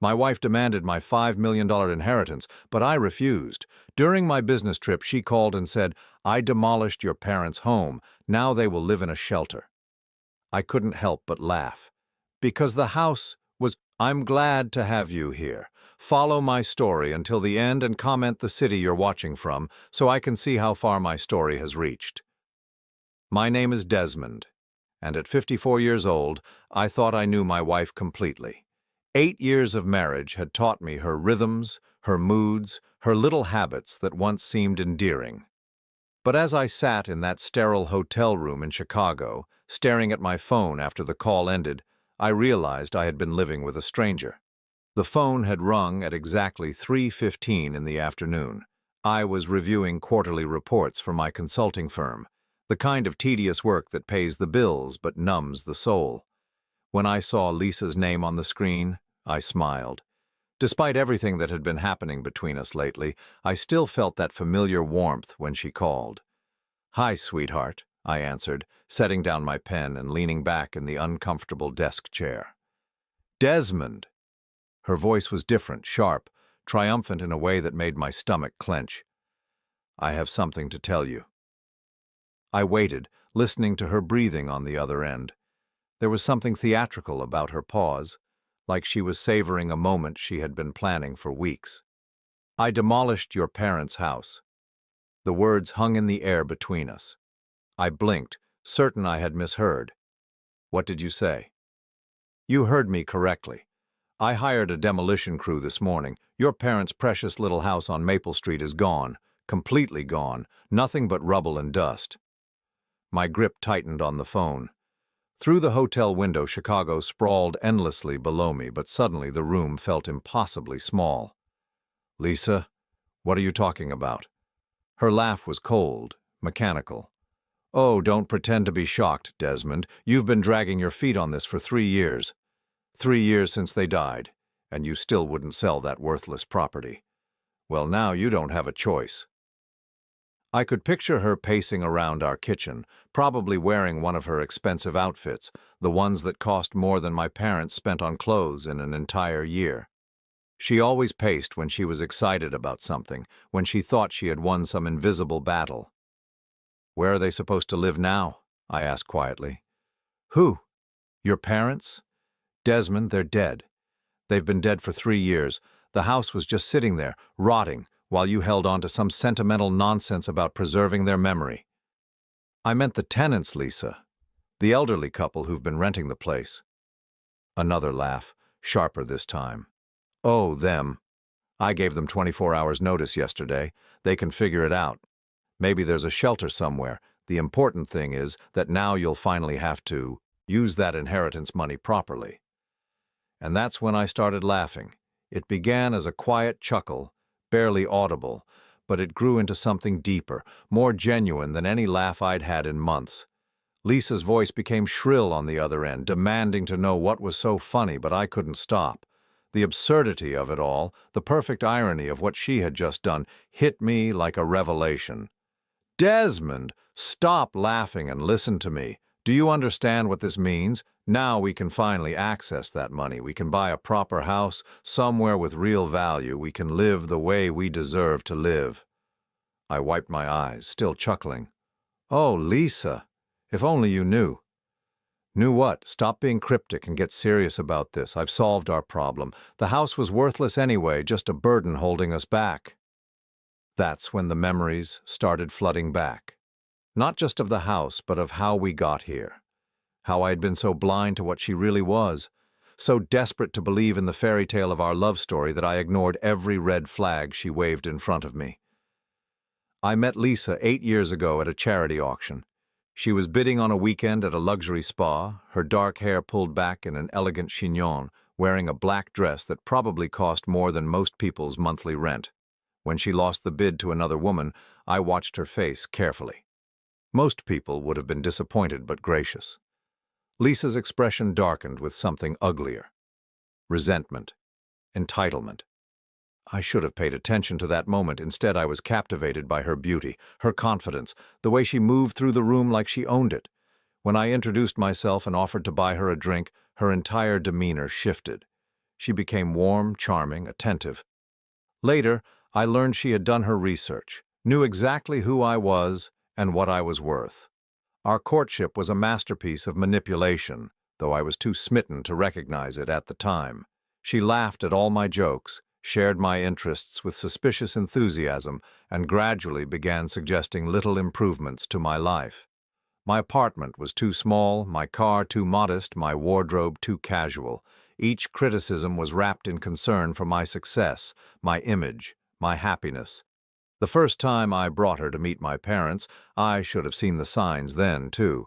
My wife demanded my $5 million inheritance, but I refused. During my business trip, she called and said, "I demolished your parents' home. Now they will live in a shelter." I couldn't help but laugh. Because the house was, "I'm glad to have you here. Follow my story until the end and comment the city you're watching from so I can see how far my story has reached." My name is Desmond, and at 54 years old, I thought I knew my wife completely. 8 years of marriage had taught me her rhythms, her moods, her little habits that once seemed endearing. But as I sat in that sterile hotel room in Chicago, staring at my phone after the call ended, I realized I had been living with a stranger. The phone had rung at exactly 3:15 in the afternoon. I was reviewing quarterly reports for my consulting firm, the kind of tedious work that pays the bills but numbs the soul. When I saw Lisa's name on the screen, I smiled. Despite everything that had been happening between us lately, I still felt that familiar warmth when she called. "Hi, sweetheart," I answered, setting down my pen and leaning back in the uncomfortable desk chair. "Desmond!" Her voice was different, sharp, triumphant in a way that made my stomach clench. "I have something to tell you." I waited, listening to her breathing on the other end. There was something theatrical about her pause, like she was savoring a moment she had been planning for weeks. "I demolished your parents' house." The words hung in the air between us. I blinked, certain I had misheard. "What did you say?" "You heard me correctly. I hired a demolition crew this morning. Your parents' precious little house on Maple Street is gone, completely gone, nothing but rubble and dust." My grip tightened on the phone. Through the hotel window, Chicago sprawled endlessly below me, but suddenly the room felt impossibly small. "Lisa, what are you talking about?" Her laugh was cold, mechanical. "Oh, don't pretend to be shocked, Desmond. You've been dragging your feet on this for 3 years. 3 years since they died, and you still wouldn't sell that worthless property. Well, now you don't have a choice." I could picture her pacing around our kitchen, probably wearing one of her expensive outfits, the ones that cost more than my parents spent on clothes in an entire year. She always paced when she was excited about something, when she thought she had won some invisible battle. "Where are they supposed to live now?" I asked quietly. "Who? Your parents?" "Desmond, they're dead. They've been dead for 3 years. The house was just sitting there, rotting, while you held on to some sentimental nonsense about preserving their memory." "I meant the tenants, Lisa. The elderly couple who've been renting the place." Another laugh, sharper this time. "Oh, them. I gave them 24 hours notice yesterday. They can figure it out. Maybe there's a shelter somewhere. The important thing is that now you'll finally have to use that inheritance money properly." And that's when I started laughing. It began as a quiet chuckle, barely audible, but it grew into something deeper, more genuine than any laugh I'd had in months. Lisa's voice became shrill on the other end, demanding to know what was so funny, but I couldn't stop. The absurdity of it all, the perfect irony of what she had just done, hit me like a revelation. "Desmond, stop laughing and listen to me. Do you understand what this means? Now we can finally access that money. We can buy a proper house, somewhere with real value. We can live the way we deserve to live." I wiped my eyes, still chuckling. "Oh, Lisa, if only you knew." "Knew what? Stop being cryptic and get serious about this. I've solved our problem. The house was worthless anyway, just a burden holding us back." That's when the memories started flooding back. Not just of the house, but of how we got here. How I had been so blind to what she really was, so desperate to believe in the fairy tale of our love story that I ignored every red flag she waved in front of me. I met Lisa 8 years ago at a charity auction. She was bidding on a weekend at a luxury spa, her dark hair pulled back in an elegant chignon, wearing a black dress that probably cost more than most people's monthly rent. When she lost the bid to another woman, I watched her face carefully. Most people would have been disappointed but gracious. Lisa's expression darkened with something uglier. Resentment. Entitlement. I should have paid attention to that moment. Instead, I was captivated by her beauty, her confidence, the way she moved through the room like she owned it. When I introduced myself and offered to buy her a drink, her entire demeanor shifted. She became warm, charming, attentive. Later, I learned she had done her research, knew exactly who I was and what I was worth. Our courtship was a masterpiece of manipulation, though I was too smitten to recognize it at the time. She laughed at all my jokes, shared my interests with suspicious enthusiasm, and gradually began suggesting little improvements to my life. My apartment was too small, my car too modest, my wardrobe too casual. Each criticism was wrapped in concern for my success, my image, my happiness. The first time I brought her to meet my parents, I should have seen the signs then, too.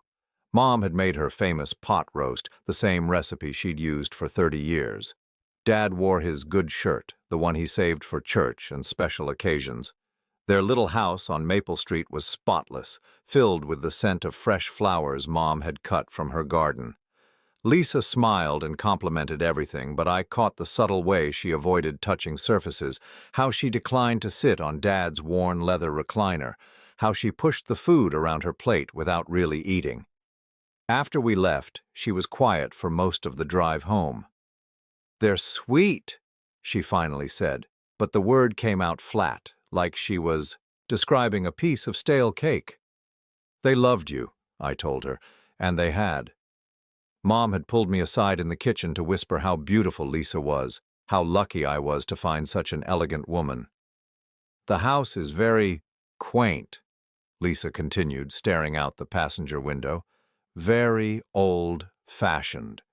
Mom had made her famous pot roast, the same recipe she'd used for 30 years. Dad wore his good shirt, the one he saved for church and special occasions. Their little house on Maple Street was spotless, filled with the scent of fresh flowers Mom had cut from her garden. Lisa smiled and complimented everything, but I caught the subtle way she avoided touching surfaces, how she declined to sit on Dad's worn leather recliner, how she pushed the food around her plate without really eating. After we left, she was quiet for most of the drive home. "They're sweet," she finally said, but the word came out flat, like she was describing a piece of stale cake. "They loved you," I told her, and they had. Mom had pulled me aside in the kitchen to whisper how beautiful Lisa was, how lucky I was to find such an elegant woman. "The house is very quaint," Lisa continued, staring out the passenger window. "Very old-fashioned."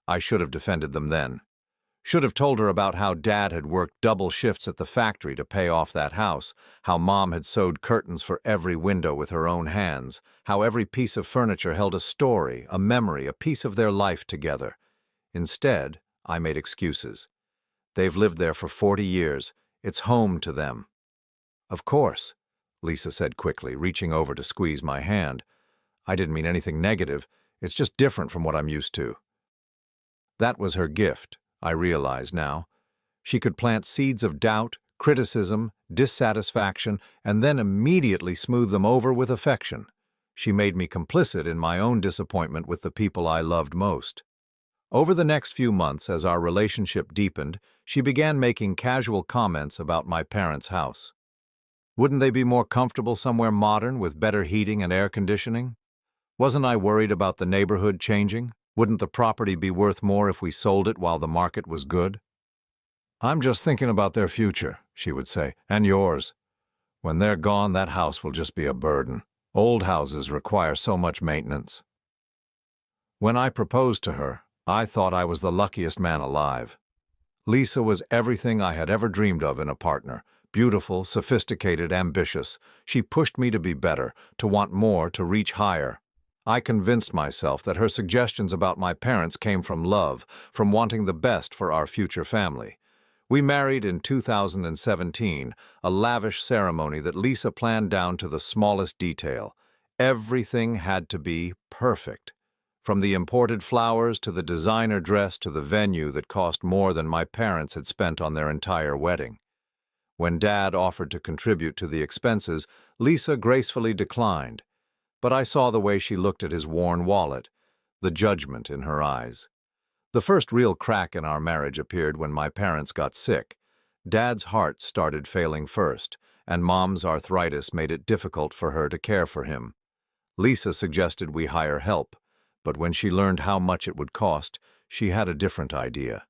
I should have defended them then. Should have told her about how Dad had worked double shifts at the factory to pay off that house, how Mom had sewed curtains for every window with her own hands, how every piece of furniture held a story, a memory, a piece of their life together. Instead, I made excuses. "They've lived there for 40 years. It's home to them." "Of course," Lisa said quickly, reaching over to squeeze my hand. "I didn't mean anything negative. It's just different from what I'm used to." That was her gift, I realize now. She could plant seeds of doubt, criticism, dissatisfaction, and then immediately smooth them over with affection. She made me complicit in my own disappointment with the people I loved most. Over the next few months, as our relationship deepened, she began making casual comments about my parents' house. Wouldn't they be more comfortable somewhere modern with better heating and air conditioning? Wasn't I worried about the neighborhood changing? Wouldn't the property be worth more if we sold it while the market was good? "I'm just thinking about their future," she would say, "and yours. When they're gone, that house will just be a burden. Old houses require so much maintenance." When I proposed to her, I thought I was the luckiest man alive. Lisa was everything I had ever dreamed of in a partner. Beautiful, sophisticated, ambitious. She pushed me to be better, to want more, to reach higher. I convinced myself that her suggestions about my parents came from love, from wanting the best for our future family. We married in 2017, a lavish ceremony that Lisa planned down to the smallest detail. Everything had to be perfect. From the imported flowers to the designer dress to the venue that cost more than my parents had spent on their entire wedding. When Dad offered to contribute to the expenses, Lisa gracefully declined. But I saw the way she looked at his worn wallet, the judgment in her eyes. The first real crack in our marriage appeared when my parents got sick. Dad's heart started failing first, and Mom's arthritis made it difficult for her to care for him. Lisa suggested we hire help, but when she learned how much it would cost, she had a different idea.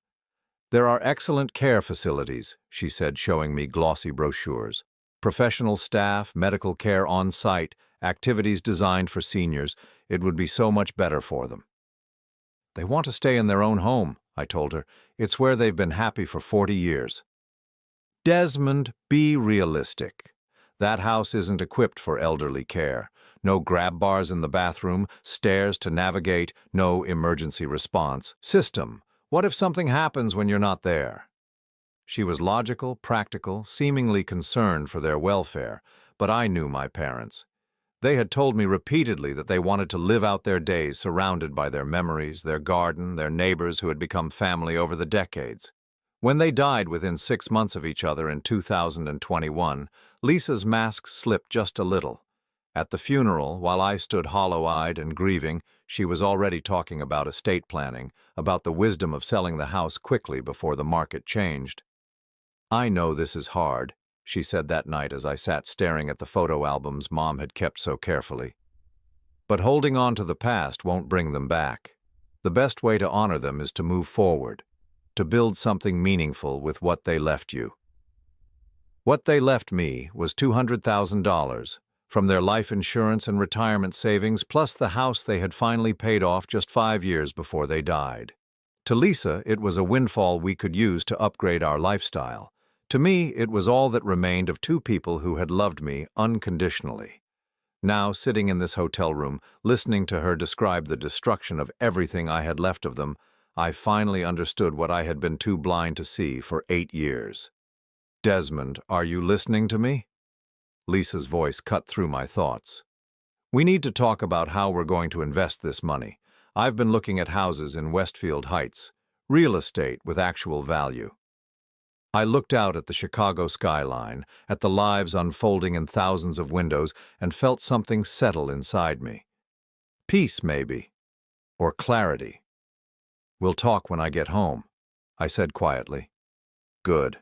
"There are excellent care facilities," she said, showing me glossy brochures. "Professional staff, medical care on site, activities designed for seniors. It would be so much better for them." "They want to stay in their own home," I told her. "It's where they've been happy for 40 years. "Desmond, be realistic. That house isn't equipped for elderly care. No grab bars in the bathroom, stairs to navigate, no emergency response system. What if something happens when you're not there?" She was logical, practical, seemingly concerned for their welfare, but I knew my parents. They had told me repeatedly that they wanted to live out their days surrounded by their memories, their garden, their neighbors who had become family over the decades. When they died within 6 months of each other in 2021, Lisa's mask slipped just a little. At the funeral, while I stood hollow-eyed and grieving, She was already talking about estate planning, about the wisdom of selling the house quickly before the market changed. "I know this is hard," she said that night as I sat staring at the photo albums Mom had kept so carefully. "But holding on to the past won't bring them back. The best way to honor them is to move forward, to build something meaningful with what they left you." What they left me was $200,000 from their life insurance and retirement savings, plus the house they had finally paid off just 5 years before they died. To Lisa, it was a windfall we could use to upgrade our lifestyle. To me, it was all that remained of two people who had loved me unconditionally. Now, sitting in this hotel room, listening to her describe the destruction of everything I had left of them, I finally understood what I had been too blind to see for 8 years. "Desmond, are you listening to me?" Lisa's voice cut through my thoughts. "We need to talk about how we're going to invest this money. I've been looking at houses in Westfield Heights, real estate with actual value." I looked out at the Chicago skyline, at the lives unfolding in thousands of windows, and felt something settle inside me. Peace, maybe. Or clarity. "We'll talk when I get home," I said quietly. "Good.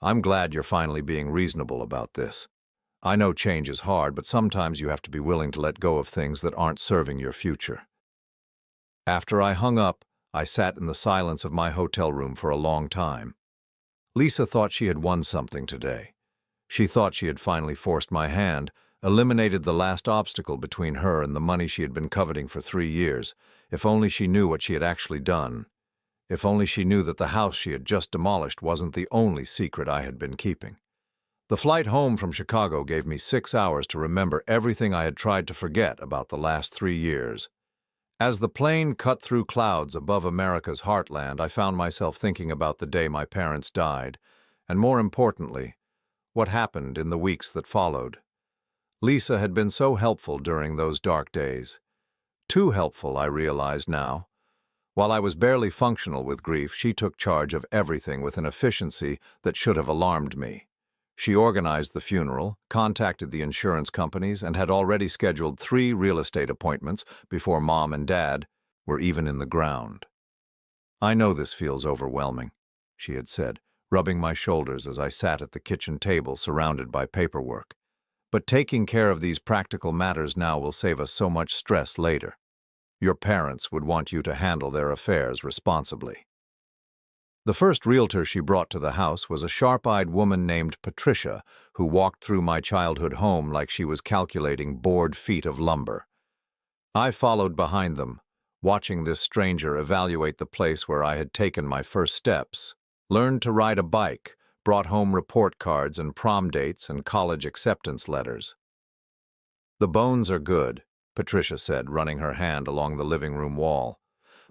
I'm glad you're finally being reasonable about this. I know change is hard, but sometimes you have to be willing to let go of things that aren't serving your future." After I hung up, I sat in the silence of my hotel room for a long time. Lisa thought she had won something today. She thought she had finally forced my hand, eliminated the last obstacle between her and the money she had been coveting for 3 years. If only she knew what she had actually done. If only she knew that the house she had just demolished wasn't the only secret I had been keeping. The flight home from Chicago gave me 6 hours to remember everything I had tried to forget about the last 3 years. As the plane cut through clouds above America's heartland, I found myself thinking about the day my parents died, and more importantly, what happened in the weeks that followed. Lisa had been so helpful during those dark days. Too helpful, I realized now. While I was barely functional with grief, she took charge of everything with an efficiency that should have alarmed me. She organized the funeral, contacted the insurance companies, and had already scheduled 3 real estate appointments before Mom and Dad were even in the ground. "I know this feels overwhelming," she had said, rubbing my shoulders as I sat at the kitchen table surrounded by paperwork. "But taking care of these practical matters now will save us so much stress later. Your parents would want you to handle their affairs responsibly." The first realtor she brought to the house was a sharp-eyed woman named Patricia, who walked through my childhood home like she was calculating board feet of lumber. I followed behind them, watching this stranger evaluate the place where I had taken my first steps, learned to ride a bike, brought home report cards and prom dates and college acceptance letters. "The bones are good," Patricia said, running her hand along the living room wall.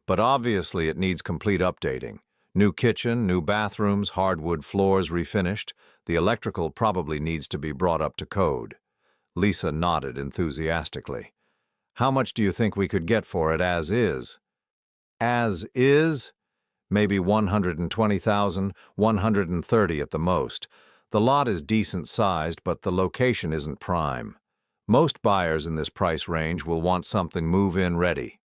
"But obviously it needs complete updating. New kitchen, new bathrooms, hardwood floors refinished. The electrical probably needs to be brought up to code." Lisa nodded enthusiastically. "How much do you think we could get for it as is?" "As is?" "Maybe 120,000, 130 at the most. The lot is decent sized, but the location isn't prime. Most buyers in this price range will want something move-in ready."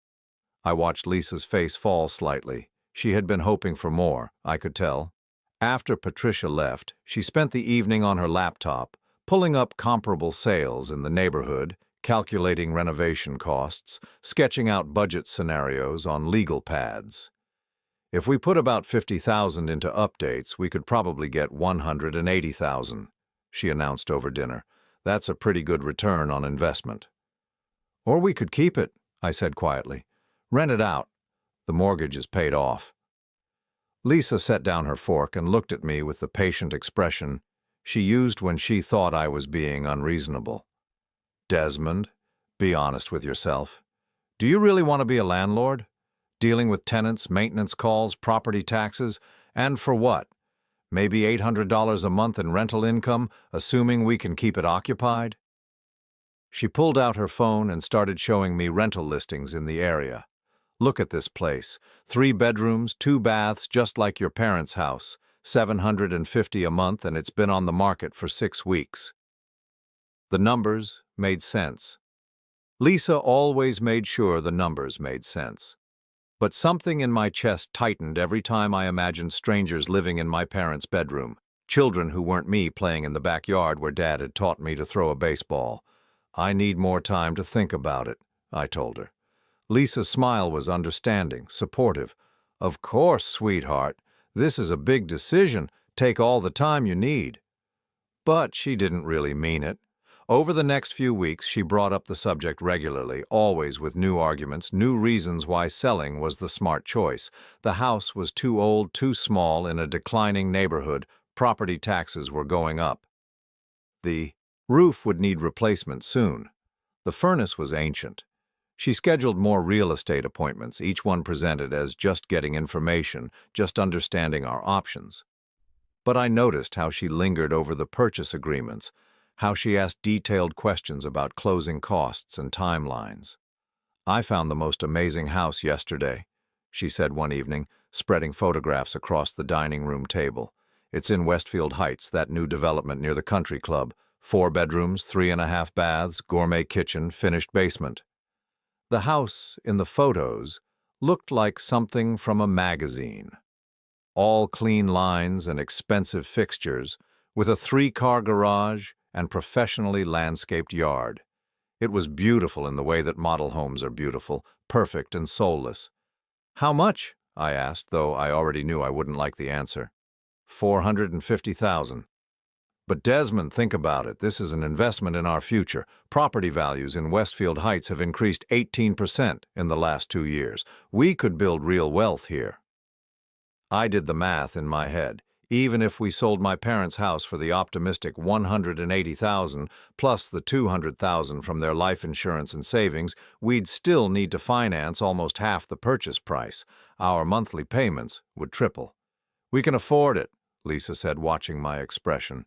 I watched Lisa's face fall slightly. She had been hoping for more, I could tell. After Patricia left, she spent the evening on her laptop, pulling up comparable sales in the neighborhood, calculating renovation costs, sketching out budget scenarios on legal pads. "If we put about 50,000 into updates, we could probably get 180,000, she announced over dinner. "That's a pretty good return on investment." "Or we could keep it," I said quietly. "Rent it out. The mortgage is paid off." Lisa set down her fork and looked at me with the patient expression she used when she thought I was being unreasonable. "Desmond, be honest with yourself. Do you really want to be a landlord? Dealing with tenants, maintenance calls, property taxes, and for what? Maybe $800 a month in rental income, assuming we can keep it occupied?" She pulled out her phone and started showing me rental listings in the area. "Look at this place. 3 bedrooms, 2 baths, just like your parents' house. $750 a month, and it's been on the market for 6 weeks." The numbers made sense. Lisa always made sure the numbers made sense. But something in my chest tightened every time I imagined strangers living in my parents' bedroom, children who weren't me playing in the backyard where Dad had taught me to throw a baseball. I need more time to think about it, I told her. Lisa's smile was understanding, supportive. Of course, sweetheart. This is a big decision. Take all the time you need. But she didn't really mean it. Over the next few weeks, she brought up the subject regularly, always with new arguments, new reasons why selling was the smart choice. The house was too old, too small, in a declining neighborhood. Property taxes were going up. The roof would need replacement soon. The furnace was ancient. She scheduled more real estate appointments, each one presented as just getting information, just understanding our options. But I noticed how she lingered over the purchase agreements, how she asked detailed questions about closing costs and timelines. "I found the most amazing house yesterday," she said one evening, spreading photographs across the dining room table. "It's in Westfield Heights, that new development near the country club. 4 bedrooms, 3.5 baths, gourmet kitchen, finished basement." The house in the photos looked like something from a magazine. All clean lines and expensive fixtures, with a 3-car garage and professionally landscaped yard. It was beautiful in the way that model homes are beautiful, perfect and soulless. "How much?" I asked, though I already knew I wouldn't like the answer. $450,000. "But Desmond, think about it. This is an investment in our future. Property values in Westfield Heights have increased 18% in the last 2 years. We could build real wealth here." I did the math in my head. Even if we sold my parents' house for the optimistic $180,000 plus the $200,000 from their life insurance and savings, we'd still need to finance almost half the purchase price. Our monthly payments would triple. "We can afford it," Lisa said, watching my expression.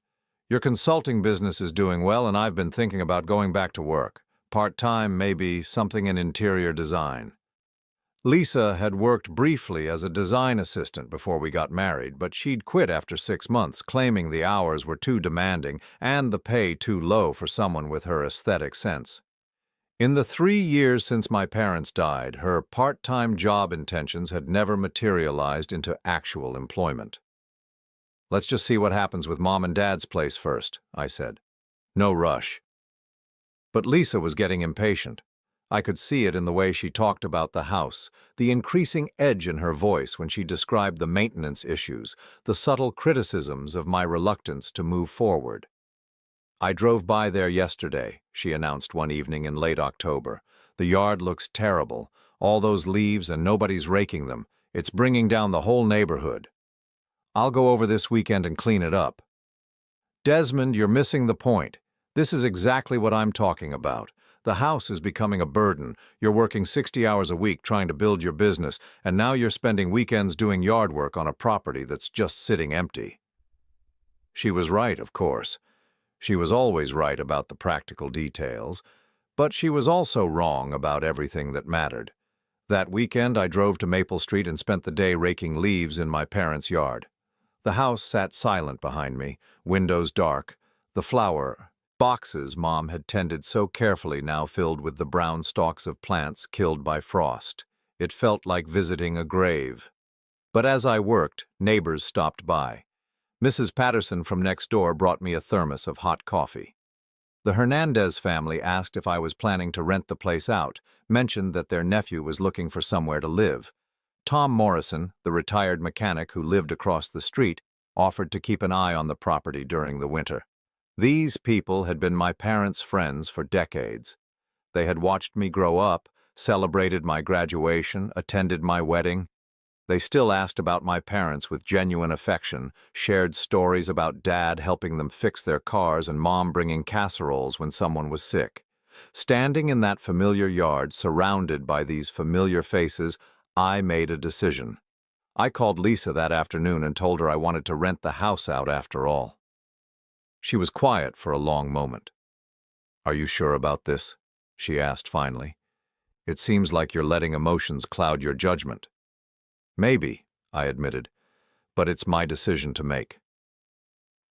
"Your consulting business is doing well, and I've been thinking about going back to work. Part-time, maybe something in interior design." Lisa had worked briefly as a design assistant before we got married, but she'd quit after 6 months, claiming the hours were too demanding and the pay too low for someone with her aesthetic sense. In the 3 years since my parents died, her part-time job intentions had never materialized into actual employment. "Let's just see what happens with Mom and Dad's place first," I said. "No rush." But Lisa was getting impatient. I could see it in the way she talked about the house, the increasing edge in her voice when she described the maintenance issues, the subtle criticisms of my reluctance to move forward. "I drove by there yesterday," she announced one evening in late October. "The yard looks terrible. All those leaves and nobody's raking them. It's bringing down the whole neighborhood. I'll go over this weekend and clean it up." "Desmond, you're missing the point. This is exactly what I'm talking about. The house is becoming a burden. You're working 60 hours a week trying to build your business, and now you're spending weekends doing yard work on a property that's just sitting empty." She was right, of course. She was always right about the practical details, but she was also wrong about everything that mattered. That weekend, I drove to Maple Street and spent the day raking leaves in my parents' yard. The house sat silent behind me, windows dark, the flower boxes Mom had tended so carefully now filled with the brown stalks of plants killed by frost. It felt like visiting a grave. But as I worked, neighbors stopped by. Mrs. Patterson from next door brought me a thermos of hot coffee. The Hernandez family asked if I was planning to rent the place out, mentioned that their nephew was looking for somewhere to live. Tom Morrison, the retired mechanic who lived across the street, offered to keep an eye on the property during the winter. These people had been my parents' friends for decades. They had watched me grow up, celebrated my graduation, attended my wedding. They still asked about my parents with genuine affection, shared stories about Dad helping them fix their cars and Mom bringing casseroles when someone was sick. Standing in that familiar yard, surrounded by these familiar faces, I made a decision. I called Lisa that afternoon and told her I wanted to rent the house out after all. She was quiet for a long moment. "Are you sure about this?" she asked finally. "It seems like you're letting emotions cloud your judgment." "Maybe," I admitted, "but it's my decision to make."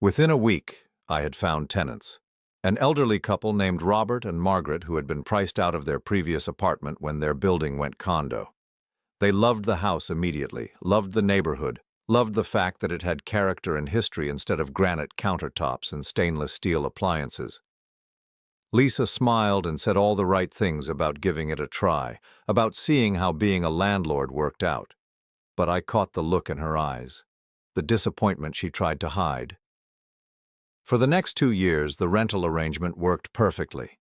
Within a week, I had found tenants. An elderly couple named Robert and Margaret who had been priced out of their previous apartment when their building went condo. They loved the house immediately, loved the neighborhood, loved the fact that it had character and history instead of granite countertops and stainless steel appliances. Lisa smiled and said all the right things about giving it a try, about seeing how being a landlord worked out. But I caught the look in her eyes, the disappointment she tried to hide. For the next 2 years, the rental arrangement worked perfectly.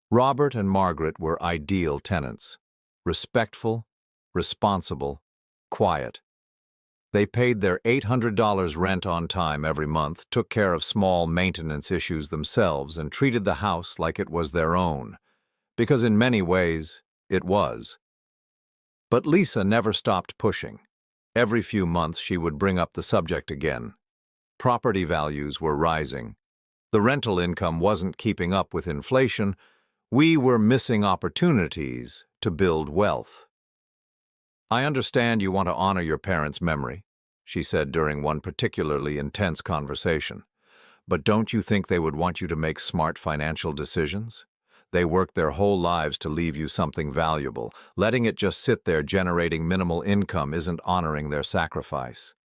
Robert and Margaret were ideal tenants. Respectful, responsible, quiet. They paid their $800 rent on time every month, took care of small maintenance issues themselves, and treated the house like it was their own, because in many ways, it was. But Lisa never stopped pushing. Every few months she would bring up the subject again. Property values were rising. The rental income wasn't keeping up with inflation. We were missing opportunities to build wealth. "I understand you want to honor your parents' memory," she said during one particularly intense conversation. "But don't you think they would want you to make smart financial decisions? They worked their whole lives to leave you something valuable. Letting it just sit there generating minimal income isn't honoring their sacrifice."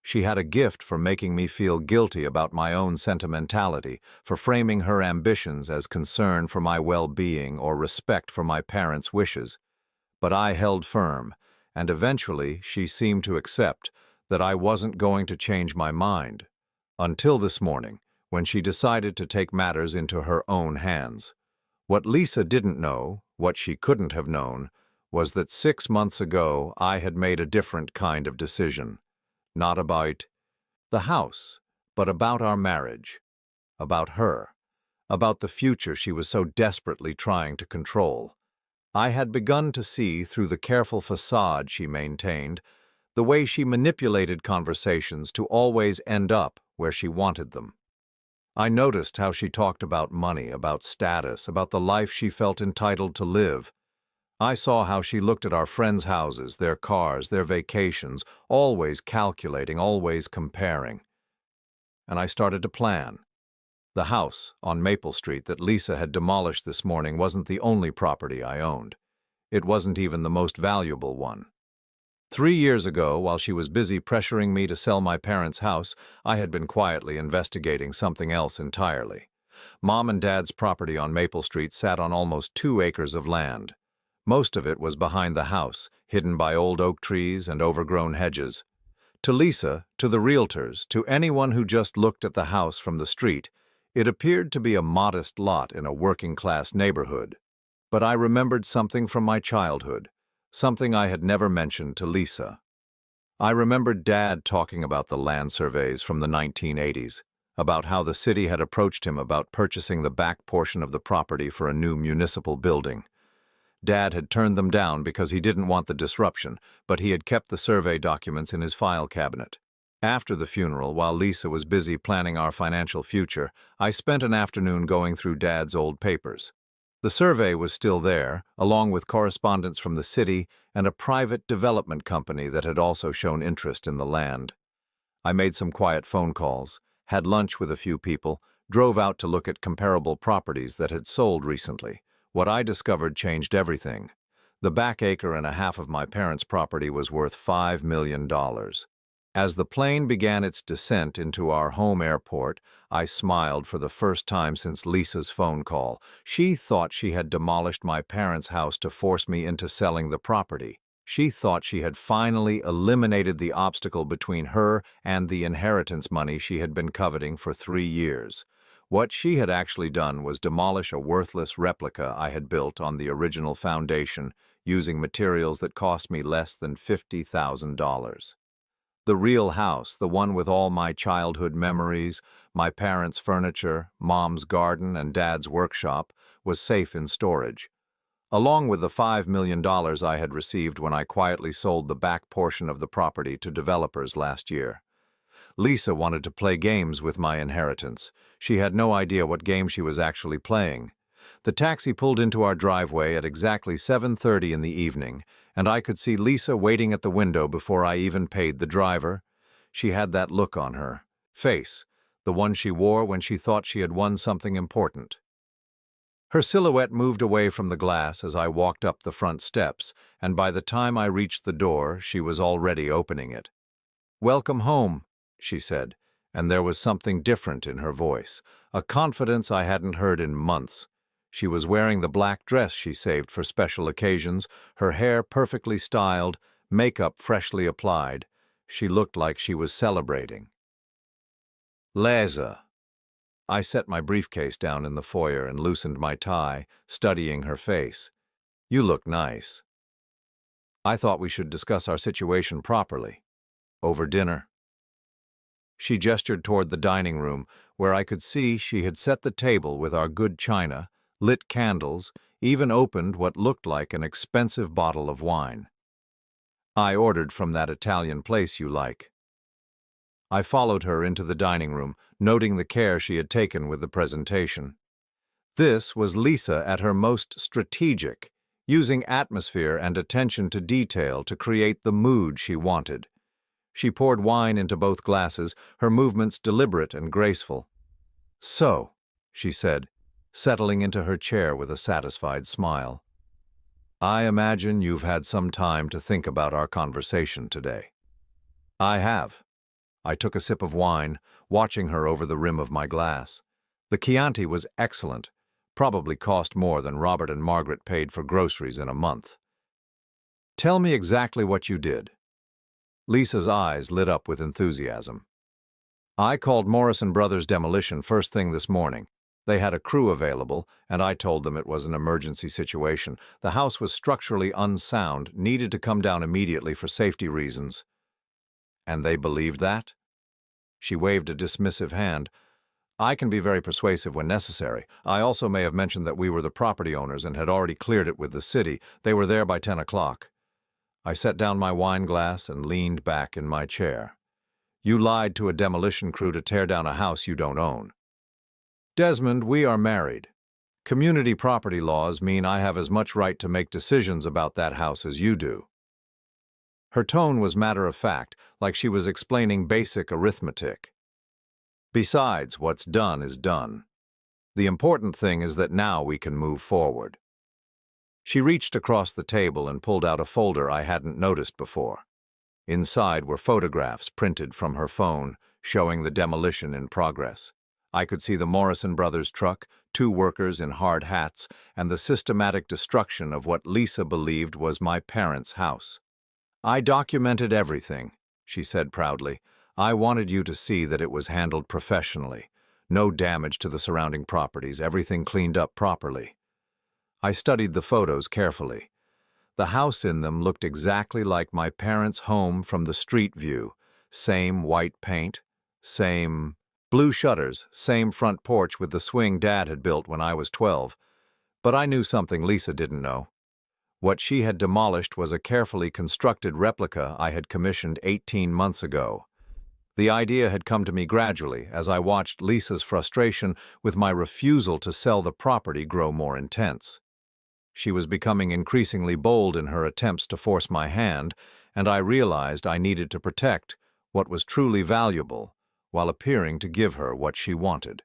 She had a gift for making me feel guilty about my own sentimentality, for framing her ambitions as concern for my well-being or respect for my parents' wishes. But I held firm, and eventually she seemed to accept that I wasn't going to change my mind. Until this morning, when she decided to take matters into her own hands. What Lisa didn't know, what she couldn't have known, was that 6 months ago I had made a different kind of decision. Not about the house, but about our marriage, about her, about the future she was so desperately trying to control. I had begun to see through the careful facade she maintained, the way she manipulated conversations to always end up where she wanted them. I noticed how she talked about money, about status, about the life she felt entitled to live. I saw how she looked at our friends' houses, their cars, their vacations, always calculating, always comparing. And I started to plan. The house on Maple Street that Lisa had demolished this morning wasn't the only property I owned. It wasn't even the most valuable one. 3 years ago, while she was busy pressuring me to sell my parents' house, I had been quietly investigating something else entirely. Mom and Dad's property on Maple Street sat on almost 2 acres of land. Most of it was behind the house, hidden by old oak trees and overgrown hedges. To Lisa, to the realtors, to anyone who just looked at the house from the street, it appeared to be a modest lot in a working-class neighborhood. But I remembered something from my childhood, something I had never mentioned to Lisa. I remembered Dad talking about the land surveys from the 1980s, about how the city had approached him about purchasing the back portion of the property for a new municipal building. Dad had turned them down because he didn't want the disruption, but he had kept the survey documents in his file cabinet. After the funeral, while Lisa was busy planning our financial future, I spent an afternoon going through Dad's old papers. The survey was still there, along with correspondence from the city and a private development company that had also shown interest in the land. I made some quiet phone calls, had lunch with a few people, drove out to look at comparable properties that had sold recently. What I discovered changed everything. The back acre and a half of my parents' property was worth $5 million. As the plane began its descent into our home airport, I smiled for the first time since Lisa's phone call. She thought she had demolished my parents' house to force me into selling the property. She thought she had finally eliminated the obstacle between her and the inheritance money she had been coveting for 3 years. What she had actually done was demolish a worthless replica I had built on the original foundation using materials that cost me less than $50,000. The real house, the one with all my childhood memories, my parents' furniture, Mom's garden, and Dad's workshop, was safe in storage. Along with the $5 million I had received when I quietly sold the back portion of the property to developers last year. Lisa wanted to play games with my inheritance. She had no idea what game she was actually playing. The taxi pulled into our driveway at exactly 7:30 in the evening, and I could see Lisa waiting at the window before I even paid the driver. She had that look on her face, the one she wore when she thought she had won something important. Her silhouette moved away from the glass as I walked up the front steps, and by the time I reached the door, she was already opening it. "Welcome home," she said, and there was something different in her voice, a confidence I hadn't heard in months. She was wearing the black dress she saved for special occasions, her hair perfectly styled, makeup freshly applied. She looked like she was celebrating. "Liza." I set my briefcase down in the foyer and loosened my tie, studying her face. "You look nice." "I thought we should discuss our situation properly. Over dinner." She gestured toward the dining room, where I could see she had set the table with our good china, lit candles, even opened what looked like an expensive bottle of wine. "I ordered from that Italian place you like." I followed her into the dining room, noting the care she had taken with the presentation. This was Lisa at her most strategic, using atmosphere and attention to detail to create the mood she wanted. She poured wine into both glasses, her movements deliberate and graceful. "So," she said, settling into her chair with a satisfied smile, "I imagine you've had some time to think about our conversation today." "I have." I took a sip of wine, watching her over the rim of my glass. The Chianti was excellent, probably cost more than Robert and Margaret paid for groceries in a month. "Tell me exactly what you did." Lisa's eyes lit up with enthusiasm. "I called Morrison Brothers Demolition first thing this morning. They had a crew available, and I told them it was an emergency situation. The house was structurally unsound, needed to come down immediately for safety reasons." "And they believed that?" She waved a dismissive hand. "I can be very persuasive when necessary. I also may have mentioned that we were the property owners and had already cleared it with the city. They were there by 10 o'clock. I set down my wine glass and leaned back in my chair. "You lied to a demolition crew to tear down a house you don't own." "Desmond, we are married. Community property laws mean I have as much right to make decisions about that house as you do." Her tone was matter-of-fact, like she was explaining basic arithmetic. "Besides, what's done is done. The important thing is that now we can move forward." She reached across the table and pulled out a folder I hadn't noticed before. Inside were photographs printed from her phone, showing the demolition in progress. I could see the Morrison Brothers truck, 2 workers in hard hats, and the systematic destruction of what Lisa believed was my parents' house. "I documented everything," she said proudly. "I wanted you to see that it was handled professionally. No damage to the surrounding properties, everything cleaned up properly." I studied the photos carefully. The house in them looked exactly like my parents' home from the street view. Same white paint, same blue shutters, same front porch with the swing Dad had built when I was 12. But I knew something Lisa didn't know. What she had demolished was a carefully constructed replica I had commissioned 18 months ago. The idea had come to me gradually as I watched Lisa's frustration with my refusal to sell the property grow more intense. She was becoming increasingly bold in her attempts to force my hand, and I realized I needed to protect what was truly valuable while appearing to give her what she wanted.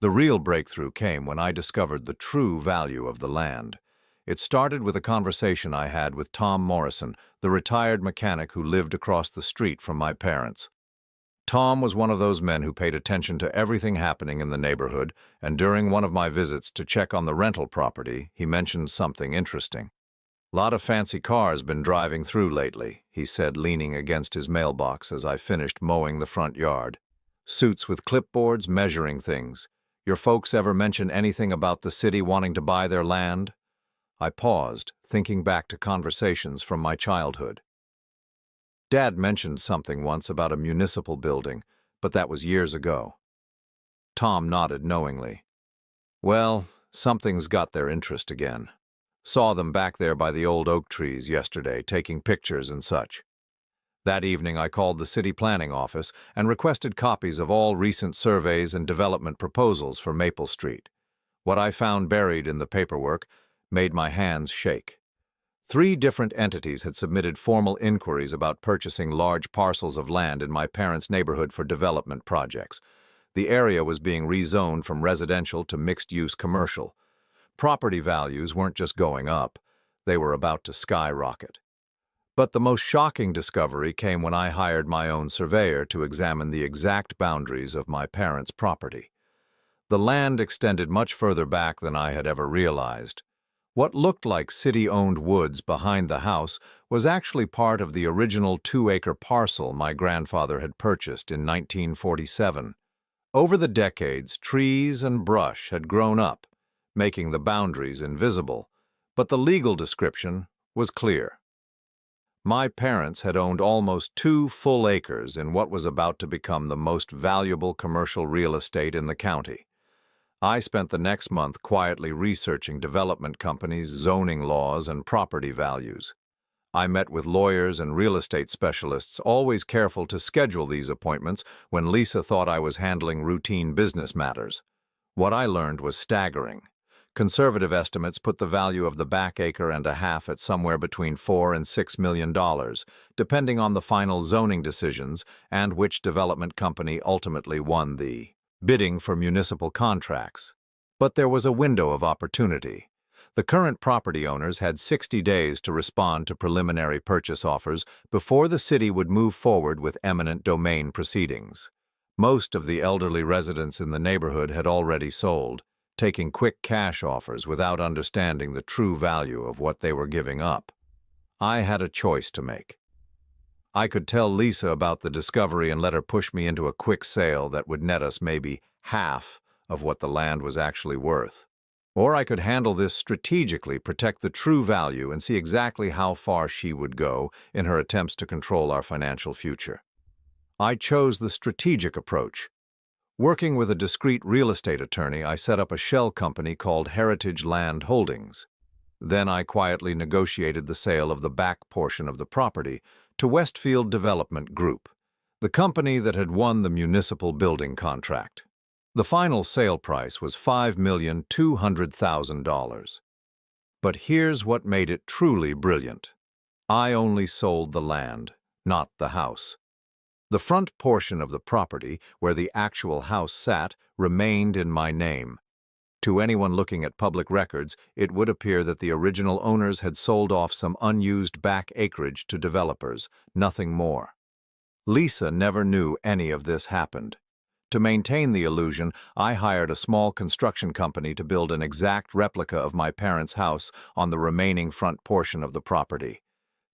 The real breakthrough came when I discovered the true value of the land. It started with a conversation I had with Tom Morrison, the retired mechanic who lived across the street from my parents. Tom was one of those men who paid attention to everything happening in the neighborhood, and during one of my visits to check on the rental property, he mentioned something interesting. "Lot of fancy cars been driving through lately," he said, leaning against his mailbox as I finished mowing the front yard. "Suits with clipboards measuring things. Your folks ever mention anything about the city wanting to buy their land?" I paused, thinking back to conversations from my childhood. "Dad mentioned something once about a municipal building, but that was years ago." Tom nodded knowingly. "Well, something's got their interest again. Saw them back there by the old oak trees yesterday, taking pictures and such. That evening I called the city planning office and requested copies of all recent surveys and development proposals for Maple Street. What I found buried in the paperwork made my hands shake. 3 different entities had submitted formal inquiries about purchasing large parcels of land in my parents' neighborhood for development projects. The area was being rezoned from residential to mixed-use commercial. Property values weren't just going up, they were about to skyrocket. But the most shocking discovery came when I hired my own surveyor to examine the exact boundaries of my parents' property. The land extended much further back than I had ever realized. What looked like city-owned woods behind the house was actually part of the original 2-acre parcel my grandfather had purchased in 1947. Over the decades, trees and brush had grown up, making the boundaries invisible, but the legal description was clear. My parents had owned almost 2 full acres in what was about to become the most valuable commercial real estate in the county. I spent the next month quietly researching development companies, zoning laws, and property values. I met with lawyers and real estate specialists, always careful to schedule these appointments when Lisa thought I was handling routine business matters. What I learned was staggering. Conservative estimates put the value of the back acre and a half at somewhere between $4 and $6 million, depending on the final zoning decisions and which development company ultimately won the bidding for municipal contracts. But there was a window of opportunity. The current property owners had 60 days to respond to preliminary purchase offers before the city would move forward with eminent domain proceedings. Most of the elderly residents in the neighborhood had already sold, taking quick cash offers without understanding the true value of what they were giving up. I had a choice to make. I could tell Lisa about the discovery and let her push me into a quick sale that would net us maybe half of what the land was actually worth. Or I could handle this strategically, protect the true value, and see exactly how far she would go in her attempts to control our financial future. I chose the strategic approach. Working with a discreet real estate attorney, I set up a shell company called Heritage Land Holdings. Then I quietly negotiated the sale of the back portion of the property to Westfield Development Group, the company that had won the municipal building contract. The final sale price was $5,200,000. But here's what made it truly brilliant. I only sold the land, not the house. The front portion of the property, where the actual house sat, remained in my name. To anyone looking at public records, it would appear that the original owners had sold off some unused back acreage to developers, nothing more. Lisa never knew any of this happened. To maintain the illusion, I hired a small construction company to build an exact replica of my parents' house on the remaining front portion of the property.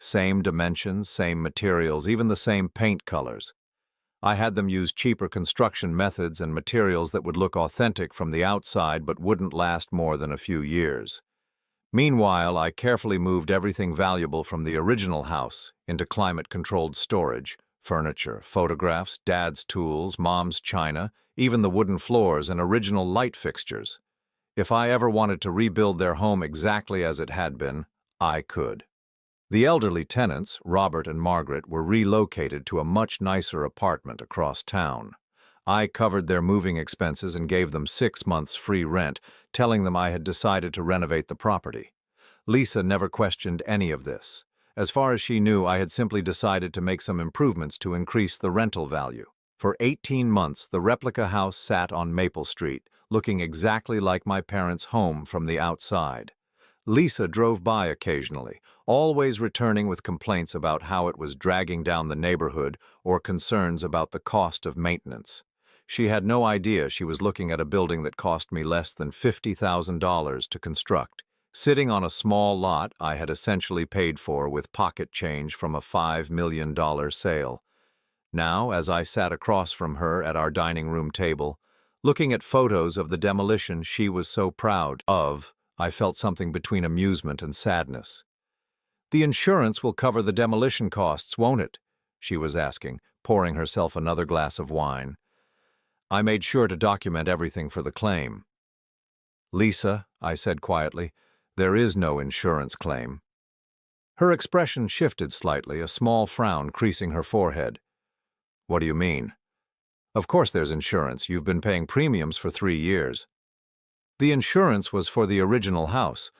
Same dimensions, same materials, even the same paint colors. I had them use cheaper construction methods and materials that would look authentic from the outside but wouldn't last more than a few years. Meanwhile, I carefully moved everything valuable from the original house into climate-controlled storage: furniture, photographs, Dad's tools, Mom's china, even the wooden floors and original light fixtures. If I ever wanted to rebuild their home exactly as it had been, I could. The elderly tenants, Robert and Margaret, were relocated to a much nicer apartment across town. I covered their moving expenses and gave them 6 months free rent, telling them I had decided to renovate the property. Lisa never questioned any of this. As far as she knew, I had simply decided to make some improvements to increase the rental value. For 18 months, the replica house sat on Maple Street, looking exactly like my parents' home from the outside. Lisa drove by occasionally, always returning with complaints about how it was dragging down the neighborhood or concerns about the cost of maintenance. She had no idea she was looking at a building that cost me less than $50,000 to construct. Sitting on a small lot I had essentially paid for with pocket change from a $5 million sale. Now, as I sat across from her at our dining room table, looking at photos of the demolition she was so proud of, I felt something between amusement and sadness. "The insurance will cover the demolition costs, won't it?" she was asking, pouring herself another glass of wine. I made sure to document everything for the claim. "Lisa," I said quietly, "there is no insurance claim." Her expression shifted slightly, a small frown creasing her forehead. "What do you mean?" "Of course there's insurance. You've been paying premiums for 3 years. The insurance was for the original house.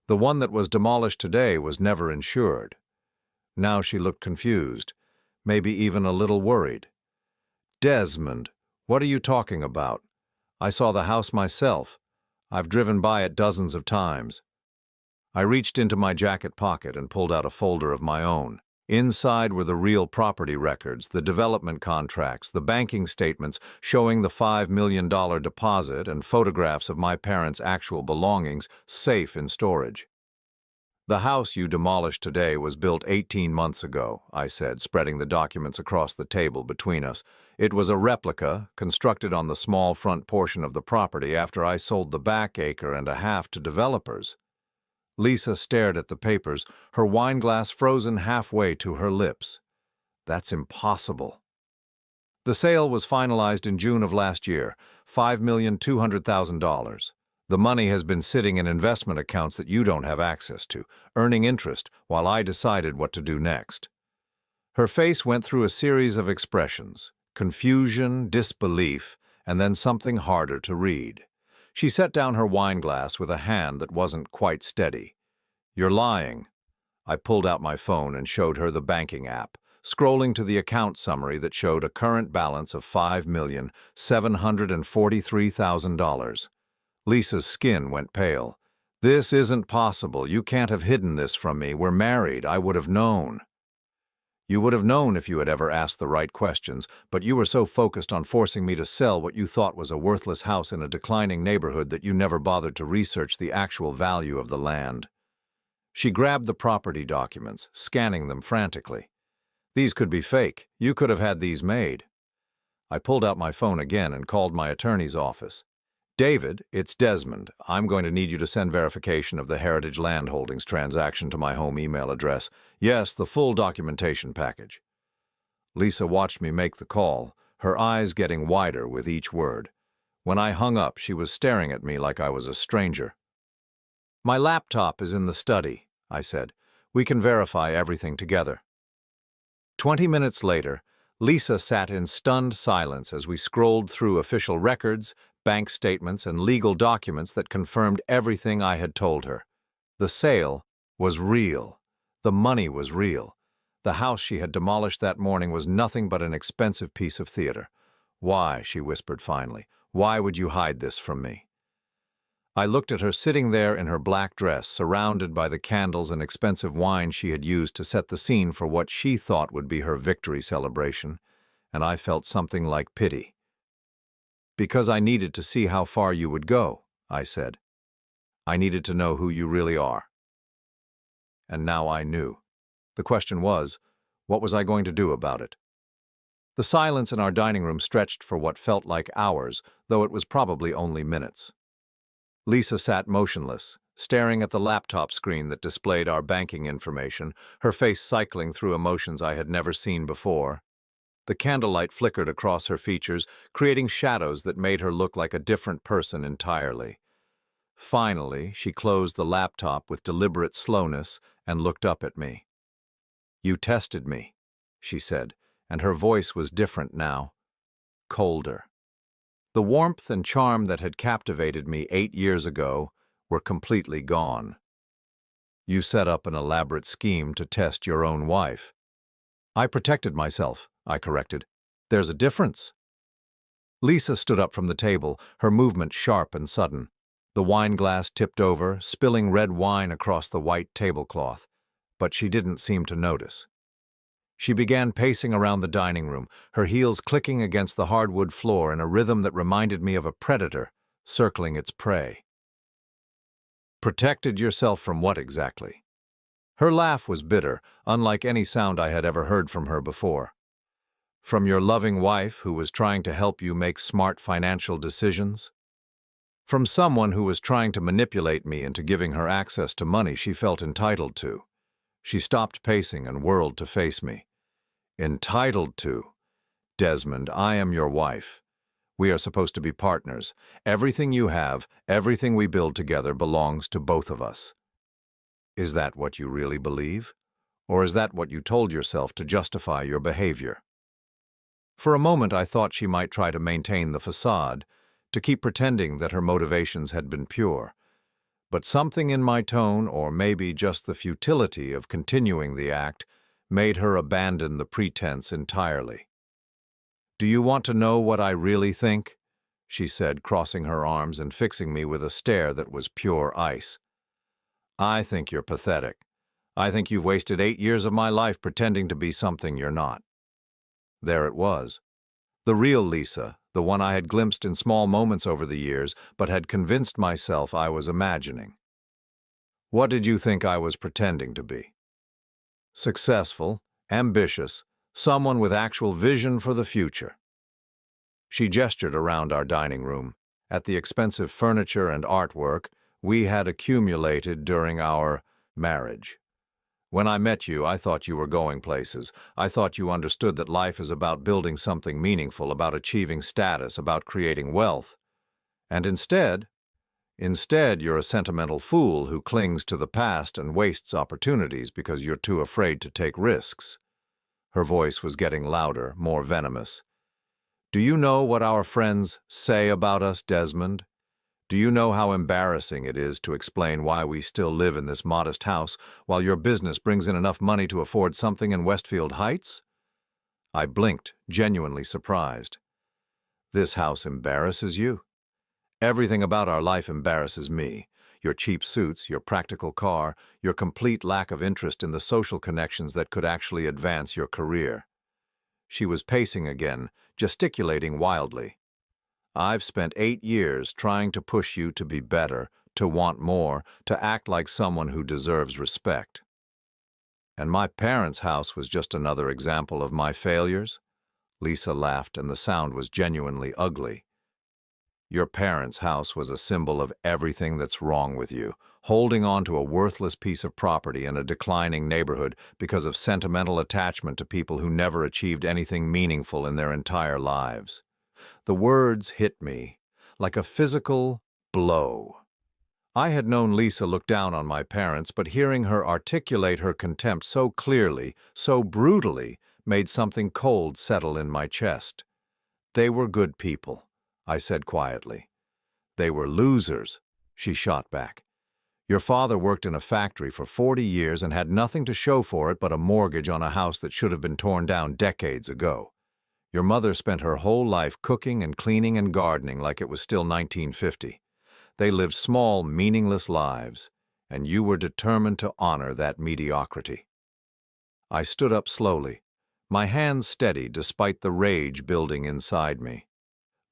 The one that was demolished today was never insured." Now she looked confused, maybe even a little worried. "Desmond, What are you talking about? I saw the house myself. I've driven by it dozens of times. I reached into my jacket pocket and pulled out a folder of my own. Inside were the real property records, the development contracts, the banking statements showing the $5 million deposit, and photographs of my parents' actual belongings safe in storage. The house you demolished today was built 18 months ago, I said, spreading the documents across the table between us. It was a replica, constructed on the small front portion of the property after I sold the back acre and a half to developers. Lisa stared at the papers, her wineglass frozen halfway to her lips. That's impossible. The sale was finalized in June of last year, $5,200,000. The money has been sitting in investment accounts that you don't have access to, earning interest while I decided what to do next. Her face went through a series of expressions: confusion, disbelief, and then something harder to read. She set down her wineglass with a hand that wasn't quite steady. You're lying. I pulled out my phone and showed her the banking app, scrolling to the account summary that showed a current balance of $5,743,000. Lisa's skin went pale. This isn't possible. You can't have hidden this from me. We're married. I would have known. You would have known if you had ever asked the right questions, but you were so focused on forcing me to sell what you thought was a worthless house in a declining neighborhood that you never bothered to research the actual value of the land. She grabbed the property documents, scanning them frantically. These could be fake. You could have had these made. I pulled out my phone again and called my attorney's office. David, it's Desmond. I'm going to need you to send verification of the Heritage Land Holdings transaction to my home email address. Yes, the full documentation package. Lisa watched me make the call, her eyes getting wider with each word. When I hung up, she was staring at me like I was a stranger. My laptop is in the study, I said. We can verify everything together. 20 minutes later, Lisa sat in stunned silence as we scrolled through official records, bank statements, and legal documents that confirmed everything I had told her. The sale was real. The money was real. The house she had demolished that morning was nothing but an expensive piece of theater. Why, she whispered finally, why would you hide this from me? I looked at her sitting there in her black dress, surrounded by the candles and expensive wine she had used to set the scene for what she thought would be her victory celebration, and I felt something like pity. Because I needed to see how far you would go, I said. I needed to know who you really are. And now I knew. The question was, what was I going to do about it? The silence in our dining room stretched for what felt like hours, though it was probably only minutes. Lisa sat motionless, staring at the laptop screen that displayed our banking information, her face cycling through emotions I had never seen before. The candlelight flickered across her features, creating shadows that made her look like a different person entirely. Finally, she closed the laptop with deliberate slowness and looked up at me. You tested me, she said, and her voice was different now, colder. The warmth and charm that had captivated me 8 years ago were completely gone. You set up an elaborate scheme to test your own wife. I protected myself, I corrected. There's a difference. Lisa stood up from the table, her movement sharp and sudden. The wineglass tipped over, spilling red wine across the white tablecloth, but she didn't seem to notice. She began pacing around the dining room, her heels clicking against the hardwood floor in a rhythm that reminded me of a predator circling its prey. Protected yourself from what exactly? Her laugh was bitter, unlike any sound I had ever heard from her before. From your loving wife who was trying to help you make smart financial decisions? From someone who was trying to manipulate me into giving her access to money she felt entitled to. She stopped pacing and whirled to face me. Entitled to? Desmond, I am your wife. We are supposed to be partners. Everything you have, everything we build together belongs to both of us. Is that what you really believe? Or is that what you told yourself to justify your behavior? For a moment I thought she might try to maintain the facade, to keep pretending that her motivations had been pure. But something in my tone, or maybe just the futility of continuing the act, made her abandon the pretense entirely. Do you want to know what I really think? She said, crossing her arms and fixing me with a stare that was pure ice. I think you're pathetic. I think you've wasted 8 years of my life pretending to be something you're not. There it was. The real Lisa, the one I had glimpsed in small moments over the years, but had convinced myself I was imagining. What did you think I was pretending to be? Successful, ambitious, someone with actual vision for the future. She gestured around our dining room, at the expensive furniture and artwork we had accumulated during our marriage. When I met you, I thought you were going places. I thought you understood that life is about building something meaningful, about achieving status, about creating wealth. And instead, you're a sentimental fool who clings to the past and wastes opportunities because you're too afraid to take risks. Her voice was getting louder, more venomous. Do you know what our friends say about us, Desmond? Do you know how embarrassing it is to explain why we still live in this modest house while your business brings in enough money to afford something in Westfield Heights? I blinked, genuinely surprised. This house embarrasses you? Everything about our life embarrasses me. Your cheap suits, your practical car, your complete lack of interest in the social connections that could actually advance your career. She was pacing again, gesticulating wildly. I've spent 8 years trying to push you to be better, to want more, to act like someone who deserves respect. And my parents' house was just another example of my failures? Lisa laughed, and the sound was genuinely ugly. Your parents' house was a symbol of everything that's wrong with you, holding on to a worthless piece of property in a declining neighborhood because of sentimental attachment to people who never achieved anything meaningful in their entire lives. The words hit me like a physical blow. I had known Lisa look down on my parents, but hearing her articulate her contempt so clearly, so brutally, made something cold settle in my chest. They were good people, I said quietly. They were losers, she shot back. Your father worked in a factory for 40 years and had nothing to show for it but a mortgage on a house that should have been torn down decades ago. Your mother spent her whole life cooking and cleaning and gardening like it was still 1950. They lived small, meaningless lives, and you were determined to honor that mediocrity. I stood up slowly, my hands steady despite the rage building inside me.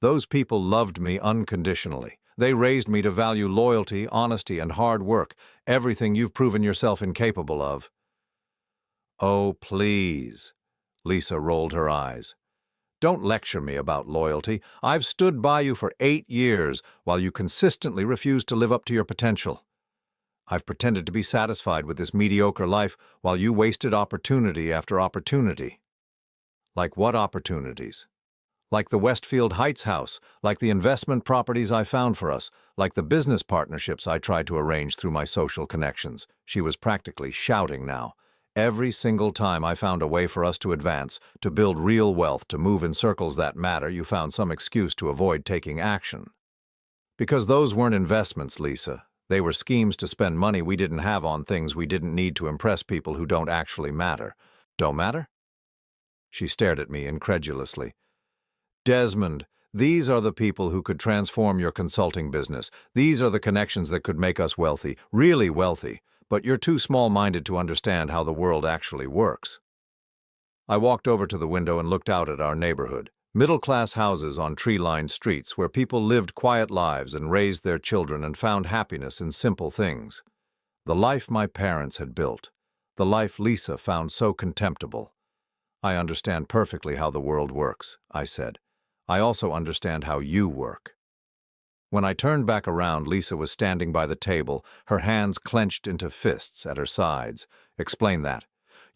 Those people loved me unconditionally. They raised me to value loyalty, honesty, and hard work, everything you've proven yourself incapable of. Oh, please, Lisa rolled her eyes. Don't lecture me about loyalty. I've stood by you for 8 years while you consistently refused to live up to your potential. I've pretended to be satisfied with this mediocre life while you wasted opportunity after opportunity. Like what opportunities? Like the Westfield Heights house, like the investment properties I found for us, like the business partnerships I tried to arrange through my social connections. She was practically shouting now. Every single time I found a way for us to advance, to build real wealth, to move in circles that matter, you found some excuse to avoid taking action. Because those weren't investments, Lisa. They were schemes to spend money we didn't have on things we didn't need to impress people who don't actually matter. Don't matter? She stared at me incredulously. Desmond, these are the people who could transform your consulting business. These are the connections that could make us wealthy, really wealthy. But you're too small-minded to understand how the world actually works. I walked over to the window and looked out at our neighborhood. Middle-class houses on tree-lined streets where people lived quiet lives and raised their children and found happiness in simple things. The life my parents had built. The life Lisa found so contemptible. I understand perfectly how the world works, I said. I also understand how you work. When I turned back around, Lisa was standing by the table, her hands clenched into fists at her sides. Explain that.